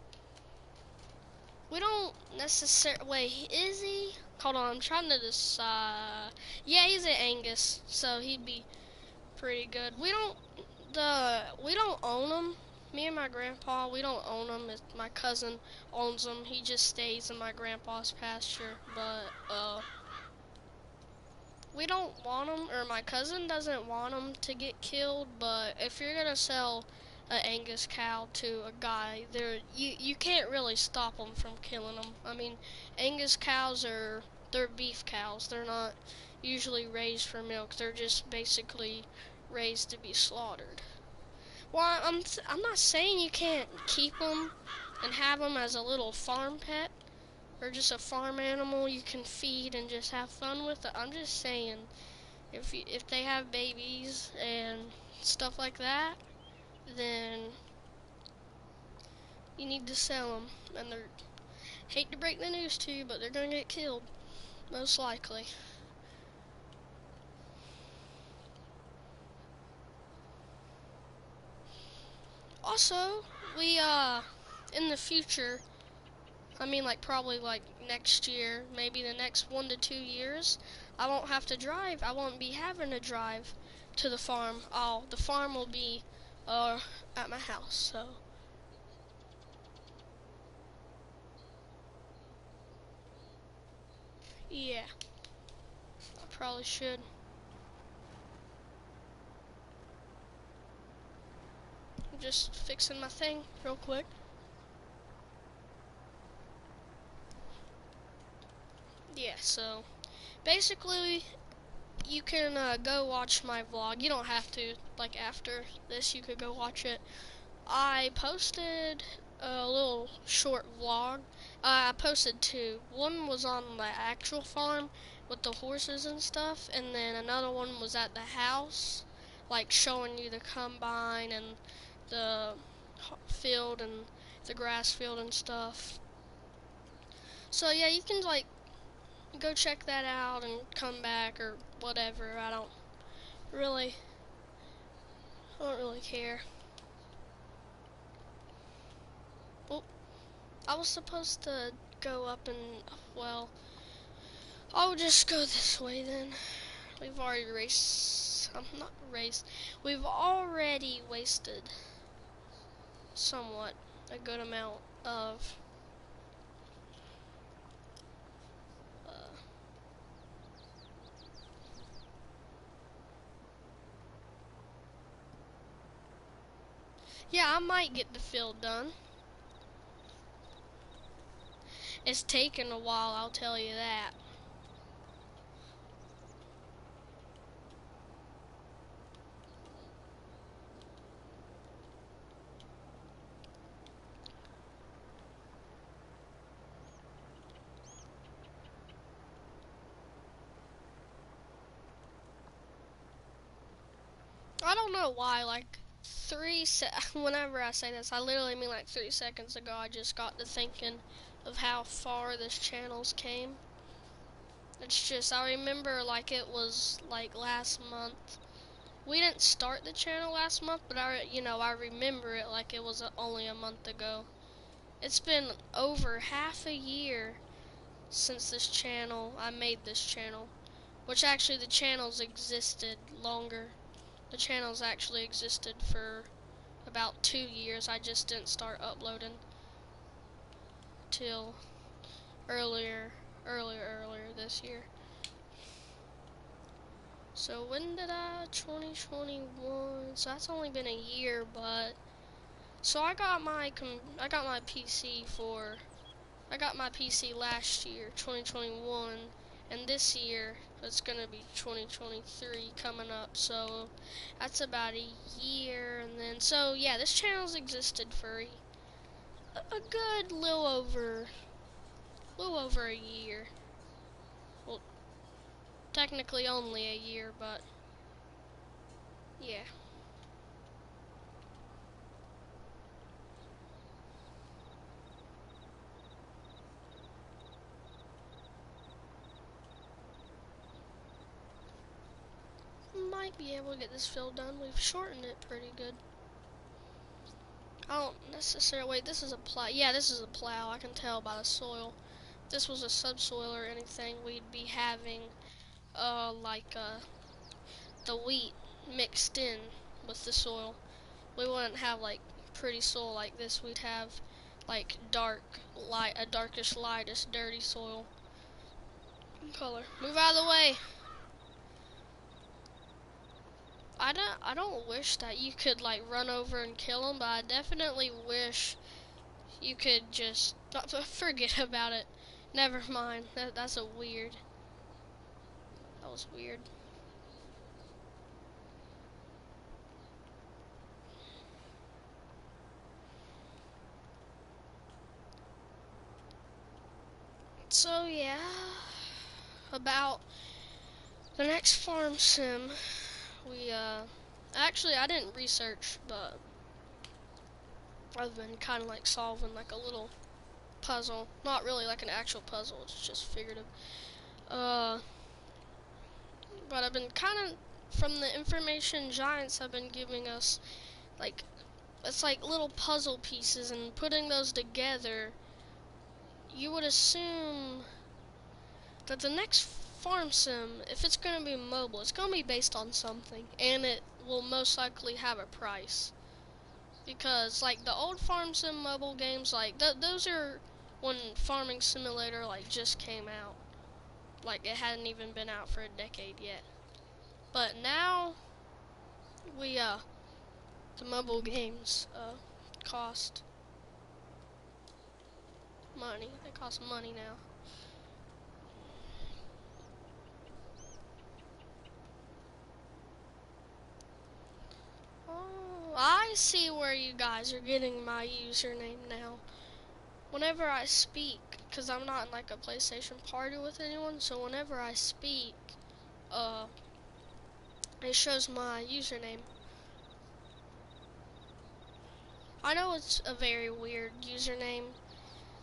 We don't necessarily. Wait, is he? Hold on, I'm trying to decide. Yeah, he's an Angus, so he'd be pretty good. We don't own them. Me and my grandpa, we don't own them. My cousin owns them. He just stays in my grandpa's pasture, but we don't want them, or my cousin doesn't want them to get killed. But if you're gonna sell a Angus cow to a guy, you can't really stop them from killing them. I mean, Angus cows they're beef cows. They're not usually raised for milk. They're just basically raised to be slaughtered. Well, I'm not saying you can't keep them and have them as a little farm pet or just a farm animal you can feed and just have fun with it. I'm just saying if they have babies and stuff like that, then you need to sell them. And they're hate to break the news to you, but they're gonna get killed most likely. Also, we in the future, I mean like probably like next year, maybe the next 1 to 2 years, I won't have to drive. I won't be having to drive to the farm. The farm will be at my house. So yeah, I probably should. I'm just fixing my thing real quick. Yeah, so basically you can go watch my vlog. You don't have to, like after this you could go watch it. I posted a little short vlog. I posted two. One was on the actual farm with the horses and stuff, and then another one was at the house, like showing you the combine and the field and the grass field and stuff. So yeah, you can like go check that out and come back or whatever. Really I don't really care. Well, I was supposed to go up and, well, I'll just go this way then. We've already raced, not raced, we've already wasted somewhat a good amount of, uh, yeah, I might get the field done. It's taken a while, I'll tell you that. I don't know why, like, whenever I say this, I literally mean like 3 seconds ago, I just got to thinking of how far this channel's came. It's just, I remember like it was like last month. We didn't start the channel last month, but I remember it like it was only a month ago. It's been over half a year since I made this channel. Which actually the channel's existed longer. The channel's actually existed for about 2 years. I just didn't start uploading till earlier this year. So when did 2021, so that's only been a year, but, so I got my PC last year, 2021, and this year, it's gonna be 2023 coming up, so that's about a year, and then, so yeah, this channel's existed for a good little over a year. Well, technically only a year, but yeah. Might be able to get this field done. We've shortened it pretty good. I don't necessarily, wait, this is a plow. Yeah, this is a plow. I can tell by the soil. If this was a subsoil or anything, we'd be having, the wheat mixed in with the soil. We wouldn't have, like, pretty soil like this. We'd have, like, a darkish, lightest, dirty soil color. Move out of the way. I don't wish that you could like run over and kill them, but I definitely wish you could just forget about it. Never mind. That's a weird. That was weird. So yeah, about the next farm sim, we actually I didn't research, but I've been kind of like solving like a little puzzle. Not really like an actual puzzle. It's just figurative. Uh, but I've been kind of from the information giants have been giving us like it's like little puzzle pieces, and putting those together, you would assume that the next farm sim, if it's going to be mobile, it's going to be based on something, and it will most likely have a price. Because like the old farm sim mobile games, like those are when Farming Simulator like just came out. Like it hadn't even been out for a decade yet. But now we the mobile games cost money. They cost money now. Oh, I see where you guys are getting my username now. Whenever I speak, because I'm not in like a PlayStation party with anyone, so whenever I speak, uh, it shows my username. I know it's a very weird username.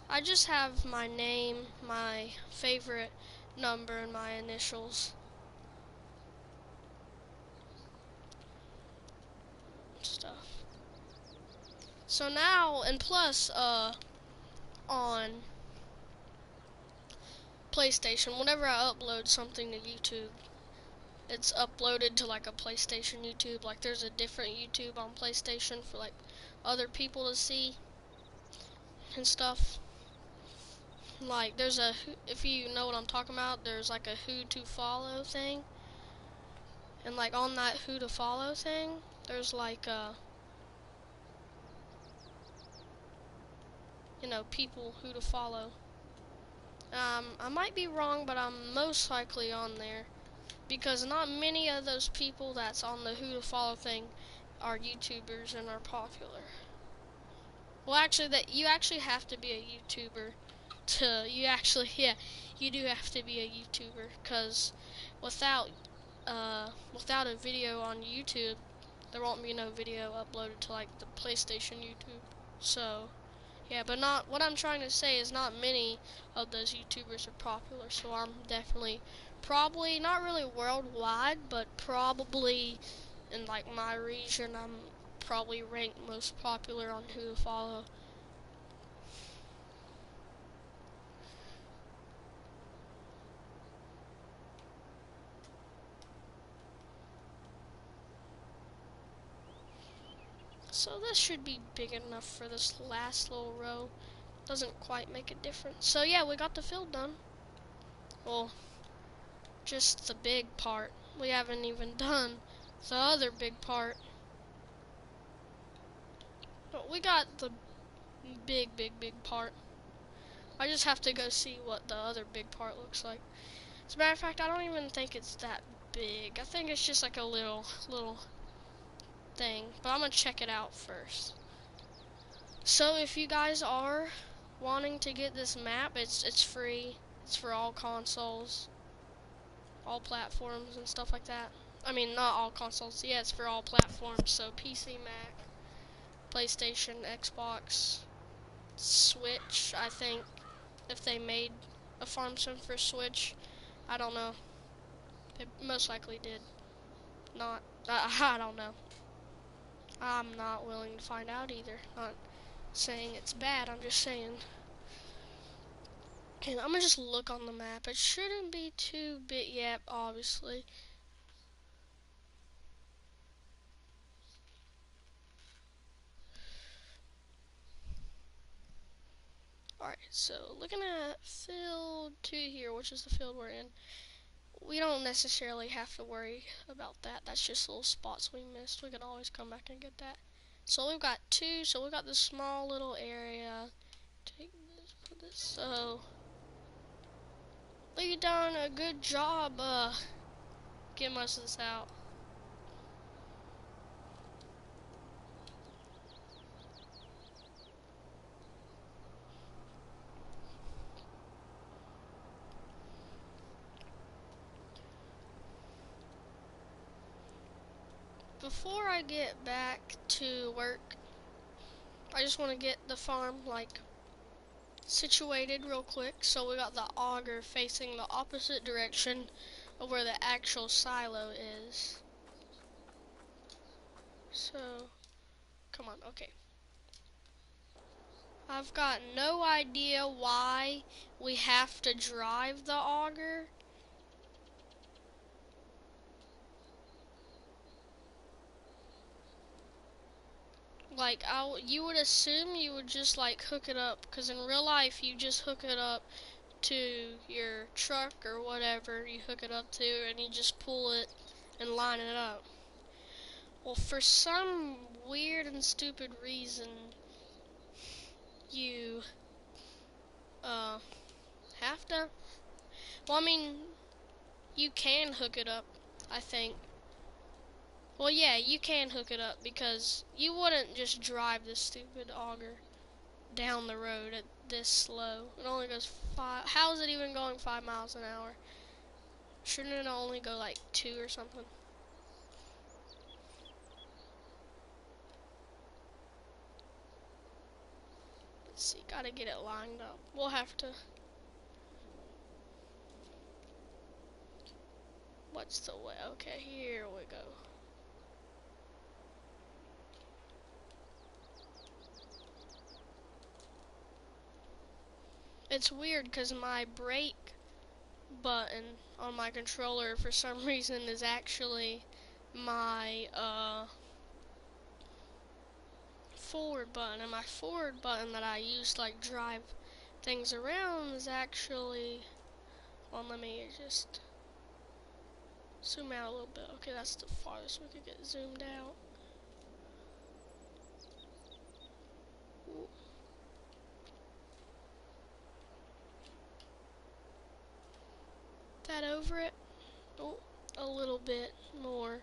I just have my name, my favorite number, and my initials and stuff. So now, and plus, on PlayStation, whenever I upload something to YouTube, it's uploaded to like a PlayStation YouTube. Like there's a different YouTube on PlayStation for like other people to see and stuff. Like there's a, if you know what I'm talking about, there's like a who to follow thing. And like on that who to follow thing, there's like people who to follow. I might be wrong, but I'm most likely on there because not many of those people that's on the who to follow thing are YouTubers and are popular. Well, actually, that you actually have to be a YouTuber to you actually yeah you do have to be a YouTuber because without without a video on YouTube, there won't be no video uploaded to like the PlayStation YouTube. So yeah, but not what I'm trying to say is not many of those YouTubers are popular. So I'm definitely probably not really worldwide, but probably in like my region, I'm probably ranked most popular on who to follow. So this should be big enough for this last little row. Doesn't quite make a difference. So yeah, we got the field done. Well, just the big part. We haven't even done the other big part. But we got the big part. I just have to go see what the other big part looks like. As a matter of fact, I don't even think it's that big. I think it's just like a little thing. But I'm gonna check it out first. So if you guys are wanting to get this map, it's free. It's for all consoles, all platforms and stuff like that. I mean, not all consoles. Yeah, it's for all platforms. So PC, Mac, PlayStation, Xbox, Switch. I think if they made a farm sim for Switch, I don't know. They most likely did. Not. I don't know. I'm not willing to find out either. Not saying it's bad. I'm just saying. Okay, I'm gonna just look on the map. It shouldn't be too big yet, obviously. Alright, so looking at field 2 here, which is the field we're in. we don't necessarily have to worry about that. That's just little spots we missed. We can always come back and get that. So we've got two. So we've got this small little area. Take this, put this. So you done a good job getting most of this out. Before I get back to work, I just want to get the farm like situated real quick. So we got the auger facing the opposite direction of where the actual silo is. So, come on, okay. I've got no idea why we have to drive the auger. Like, you would assume you would just like hook it up, because in real life you just hook it up to your truck or whatever you hook it up to, and you just pull it and line it up. Well, for some weird and stupid reason, you have to. Well, I mean, you can hook it up, I think. Well, yeah, you can hook it up, because you wouldn't just drive this stupid auger down the road at this slow. It only goes 5. How is it even going 5 miles an hour? Shouldn't it only go like 2 or something? Let's see, gotta get it lined up. We'll have to. What's the way? Okay, here we go. It's weird because my brake button on my controller for some reason is actually my forward button, and my forward button that I use to like drive things around is actually, well, let me just zoom out a little bit. Okay, that's the farthest we could get zoomed out. Ooh. That over it? Oh, a little bit more.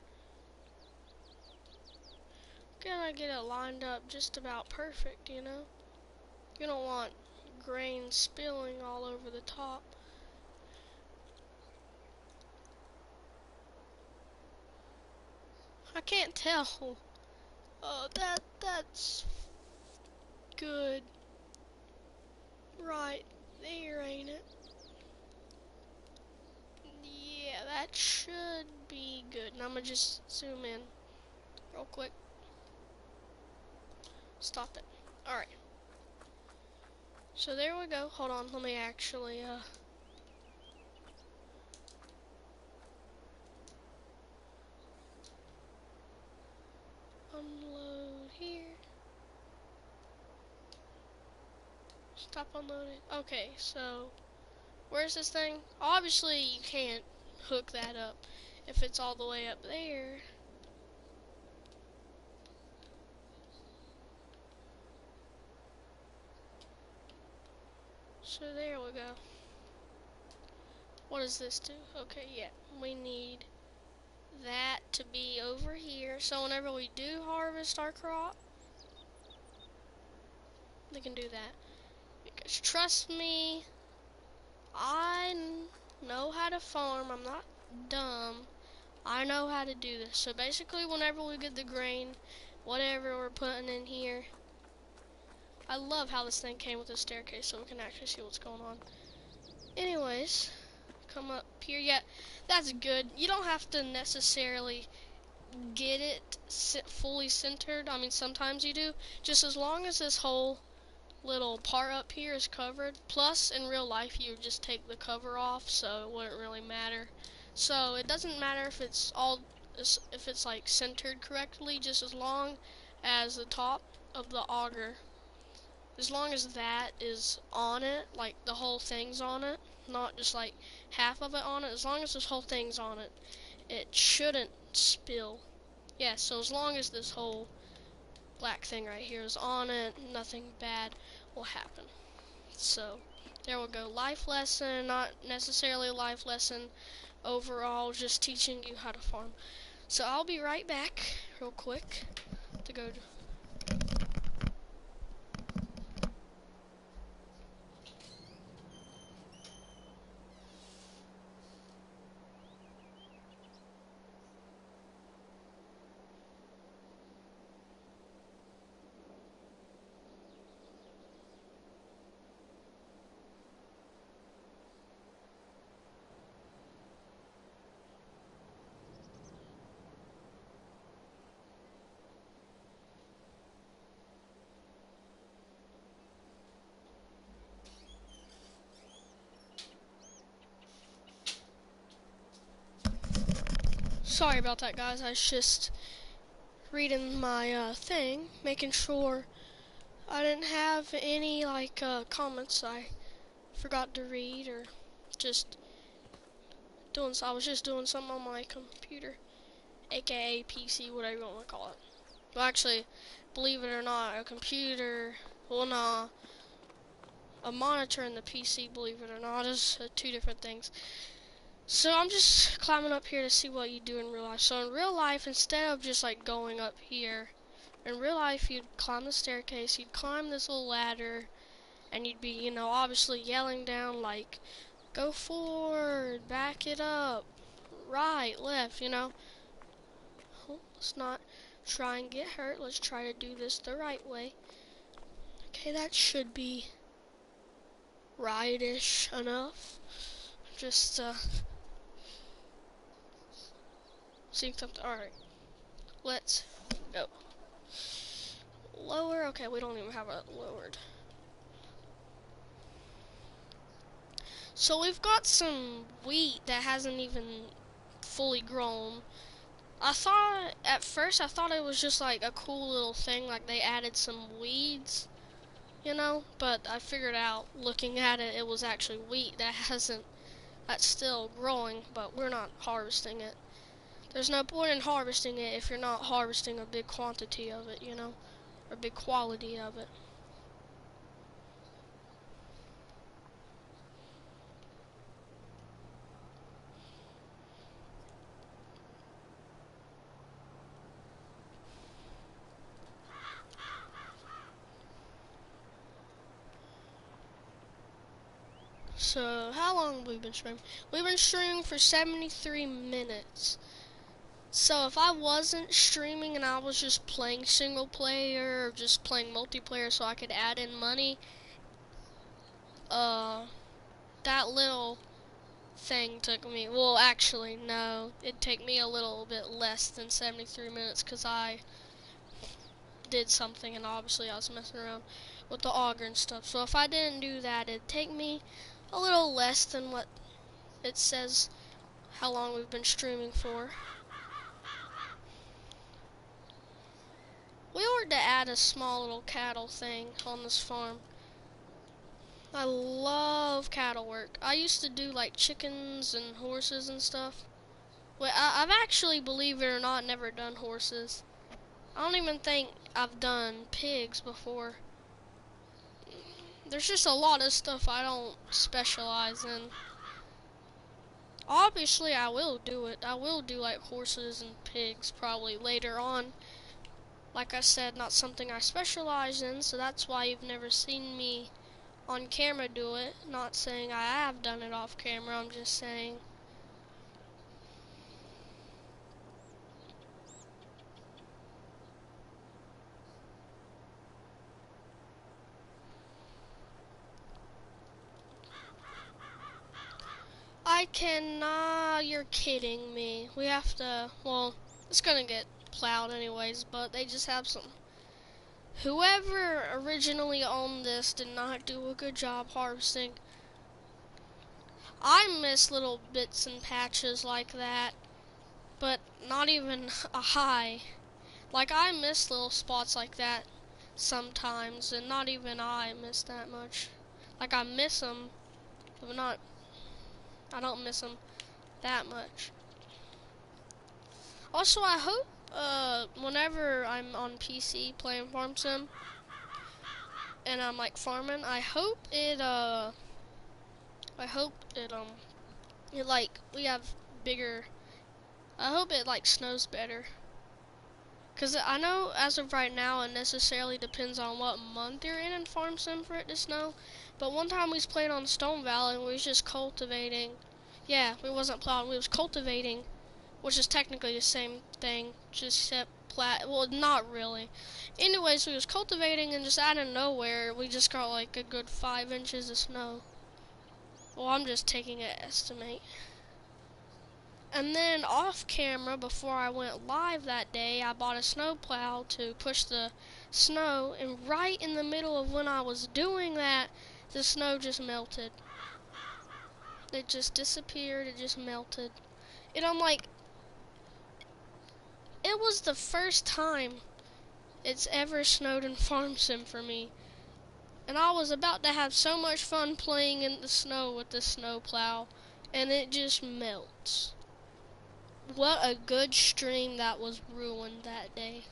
Gonna get it lined up just about perfect, you know? You don't want grain spilling all over the top. I can't tell. Oh, that's good. Right there, ain't it? Yeah, that should be good. And I'm gonna just zoom in real quick. Stop it. Alright. So there we go. Hold on, let me actually unload here. Stop unloading. Okay, so where's this thing? Obviously you can't hook that up if it's all the way up there. So there we go. What does this do? Okay, yeah, we need that to be over here. So whenever we do harvest our crop, we can do that. Because trust me, I know how to farm. I'm not dumb. I know how to do this. So basically, whenever we get the grain, whatever we're putting in here, I love how this thing came with a staircase so we can actually see what's going on. Anyways, come up here. Yeah, that's good. You don't have to necessarily get it fully centered. I mean, sometimes you do. Just as long as this whole little part up here is covered. Plus, in real life, you would just take the cover off, so it wouldn't really matter. So it doesn't matter if it's like centered correctly, just as long as the top of the auger, as long as that is on it, like the whole thing's on it, not just like half of it on it, as long as this whole thing's on it, it shouldn't spill. Yeah, so as long as this whole black thing right here is on it, nothing bad will happen. So, there we go. Life lesson, not necessarily a life lesson overall, just teaching you how to farm. So I'll be right back real quick to go to Sorry about that, guys. I was just reading my thing, making sure I didn't have any comments I forgot to read, or just doing. I was just doing something on my computer, aka PC, whatever you want to call it. Well, actually, believe it or not, a computer, well, nah, a monitor and the PC, believe it or not, is two different things. So I'm just climbing up here to see what you do in real life. So in real life, instead of just like going up here, in real life you'd climb the staircase, you'd climb this little ladder, and you'd be, you know, obviously yelling down like, go forward, back it up, right, left, you know. Well, let's not try and get hurt. Let's try to do this the right way. Okay, that should be right-ish enough. Just seeing something. Alright, let's go. Lower. Okay, we don't even have it lowered. So we've got some wheat that hasn't even fully grown. At first I thought it was just like a cool little thing, like they added some weeds, you know, but I figured out looking at it, it was actually wheat that's still growing, but we're not harvesting it. There's no point in harvesting it if you're not harvesting a big quantity of it, you know, or big quality of it. So, how long have we been streaming? We've been streaming for 73 minutes. So, if I wasn't streaming and I was just playing single player or just playing multiplayer so I could add in money, that little thing took me, well, actually, no, it'd take me a little bit less than 73 minutes because I did something and obviously I was messing around with the auger and stuff. So, if I didn't do that, it'd take me a little less than what it says how long we've been streaming for. We ought to add a small little cattle thing on this farm. I love cattle work. I used to do like chickens and horses and stuff. Well, I've actually, believe it or not, never done horses. I don't even think I've done pigs before. There's just a lot of stuff I don't specialize in. Obviously, I will do it. I will do like horses and pigs probably later on. Like I said, not something I specialize in, so that's why you've never seen me on camera do it. Not saying I have done it off camera, I'm just saying. I cannot, you're kidding me. We have to, well, it's gonna get plowed anyways, but they just have some. Whoever originally owned this did not do a good job harvesting. I miss little bits and patches like that, but not even a high. Like, I miss little spots like that sometimes, and not even I miss that much. Like, I miss them, but not. I don't miss them that much. Also, I hope whenever I'm on PC playing Farm Sim and I'm like farming, I hope it like we have bigger. I hope it like snows better. Cause I know as of right now it necessarily depends on what month you're in Farm Sim for it to snow. But one time we was playing on Stone Valley and we was just cultivating. Yeah, we wasn't plowing, we was cultivating, which is technically the same thing, just except well, not really. Anyways, we was cultivating and just out of nowhere we just got like a good 5 inches of snow. Well, I'm just taking an estimate. And then off camera, before I went live that day, I bought a snow plow to push the snow, and right in the middle of when I was doing that, the snow just melted. It just disappeared, it just melted. And I'm like, it was the first time it's ever snowed in Farm Sim for me. And I was about to have so much fun playing in the snow with the snow plow, and it just melts. What a good stream that was ruined that day.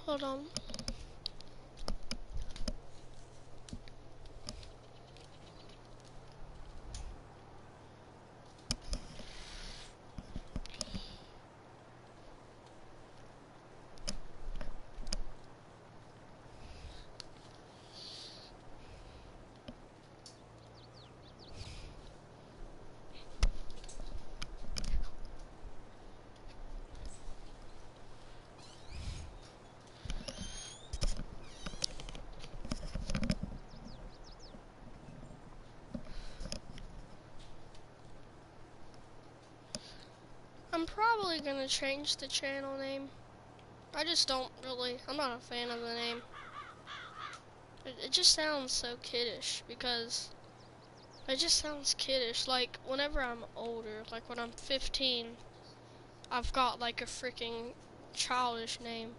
Hold on. I'm probably gonna change the channel name. I just don't really, I'm not a fan of the name. It just sounds so kiddish because it just sounds kiddish. Like whenever I'm older, like when I'm 15, I've got like a freaking childish name.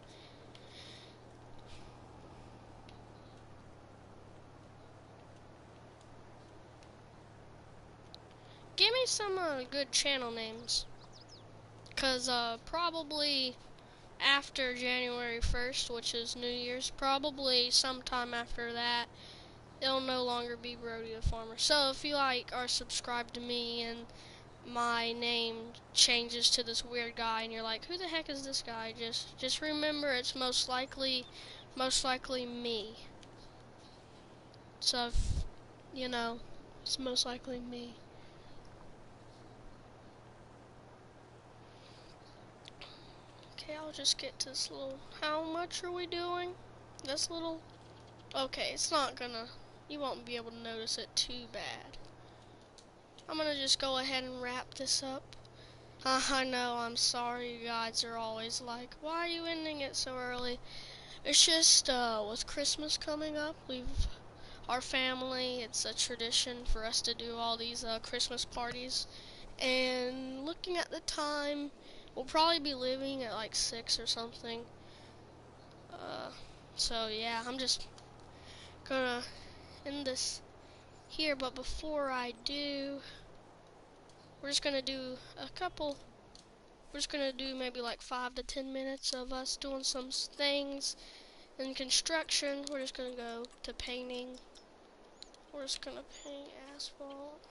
Give me some good channel names. Cause probably after January 1st, which is New Year's, probably sometime after that, it'll no longer be Brody the Farmer. So if you like are subscribed to me and my name changes to this weird guy and you're like, who the heck is this guy? Just remember it's most likely me. So if, you know, it's most likely me. Okay, I'll just get to this little, how much are we doing? This little, okay, it's not gonna, you won't be able to notice it too bad. I'm gonna just go ahead and wrap this up. I know, I'm sorry, you guys are always like, why are you ending it so early? It's just, with Christmas coming up, our family, it's a tradition for us to do all these, Christmas parties. And looking at the time, we'll probably be leaving at like 6 or something. Uh, so yeah, I'm just gonna end this here, but before I do, we're just gonna do we're just gonna do maybe like 5 to 10 minutes of us doing some things in construction. We're just gonna go to painting. We're just gonna paint asphalt.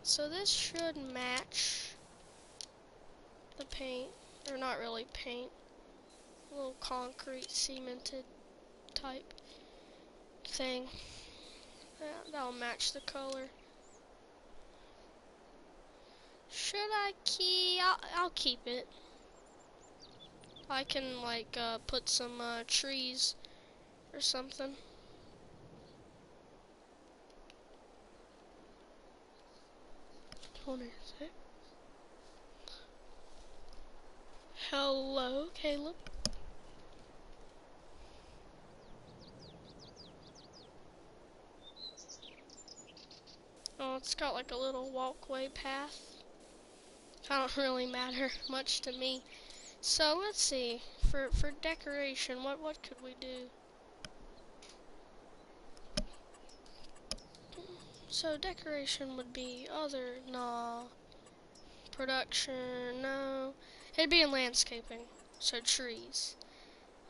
So this should match the paint, or not really paint, a little concrete cemented type thing. That'll match the color. Should I keep? I'll keep it. I can like put some trees or something. Hold on a sec. Hello, Caleb. Oh, it's got like a little walkway path. Don't really matter much to me. So let's see. For decoration, what could we do? So decoration would be no. Production, no. It'd be in landscaping. So trees.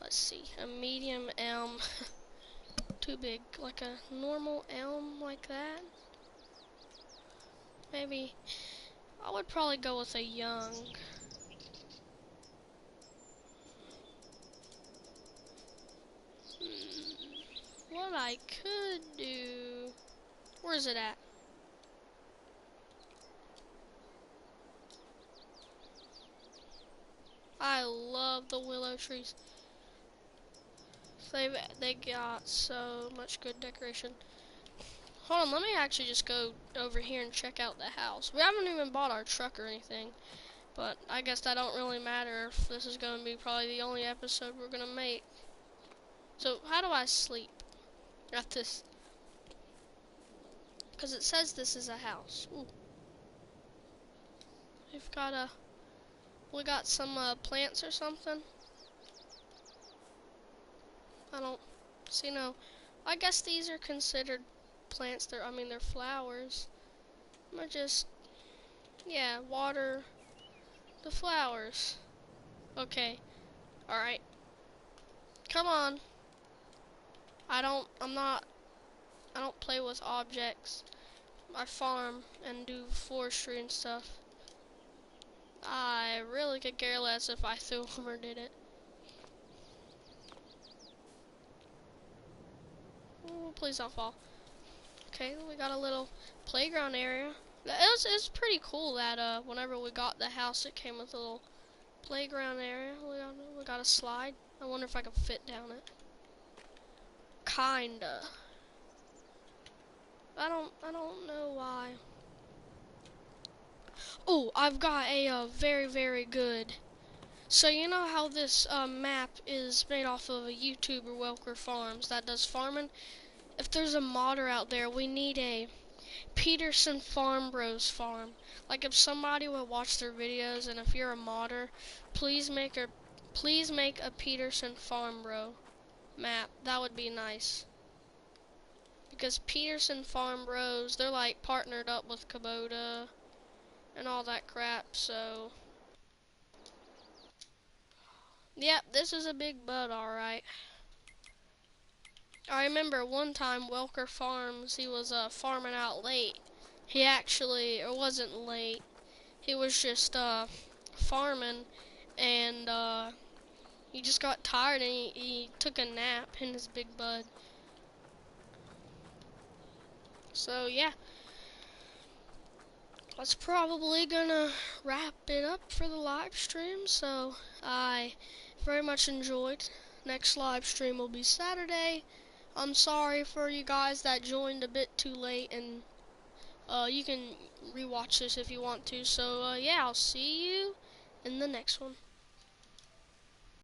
Let's see. A medium elm. Too big. Like a normal elm like that. Maybe. I would probably go with a young. What I could do. Where is it at? I love the willow trees. They got so much good decoration. Hold on, let me actually just go over here and check out the house. We haven't even bought our truck or anything, but I guess that don't really matter if this is going to be probably the only episode we're going to make. So how do I sleep at this? Because it says this is a house. Ooh. We got some plants or something. I don't see no. I guess these are considered plants. They're flowers. I'm gonna just, yeah, water the flowers. Okay. Alright. Come on. I don't play with objects. I farm and do forestry and stuff. I really could care less if I threw them or did it. Oh, please don't fall. Okay, we got a little playground area. It's pretty cool that whenever we got the house, it came with a little playground area. We got a slide. I wonder if I can fit down it. Kinda. I don't know why. Oh, I've got a very, very good. So you know how this map is made off of a YouTuber, Welker Farms, that does farming? If there's a modder out there, we need a Peterson Farm Bros farm. Like if somebody would watch their videos, and if you're a modder, please make a Peterson Farm Bro map. That would be nice. Because Peterson Farm Bros, they're like partnered up with Kubota and all that crap, so yep, this is a big bud, alright. I remember one time Welker Farms, he was farming out late. He actually, it wasn't late, he was just farming, and he just got tired and he took a nap in his big bud. So yeah, that's probably gonna wrap it up for the live stream. So I very much enjoyed. Next live stream will be Saturday. I'm sorry for you guys that joined a bit too late, and you can rewatch this if you want to. So yeah, I'll see you in the next one.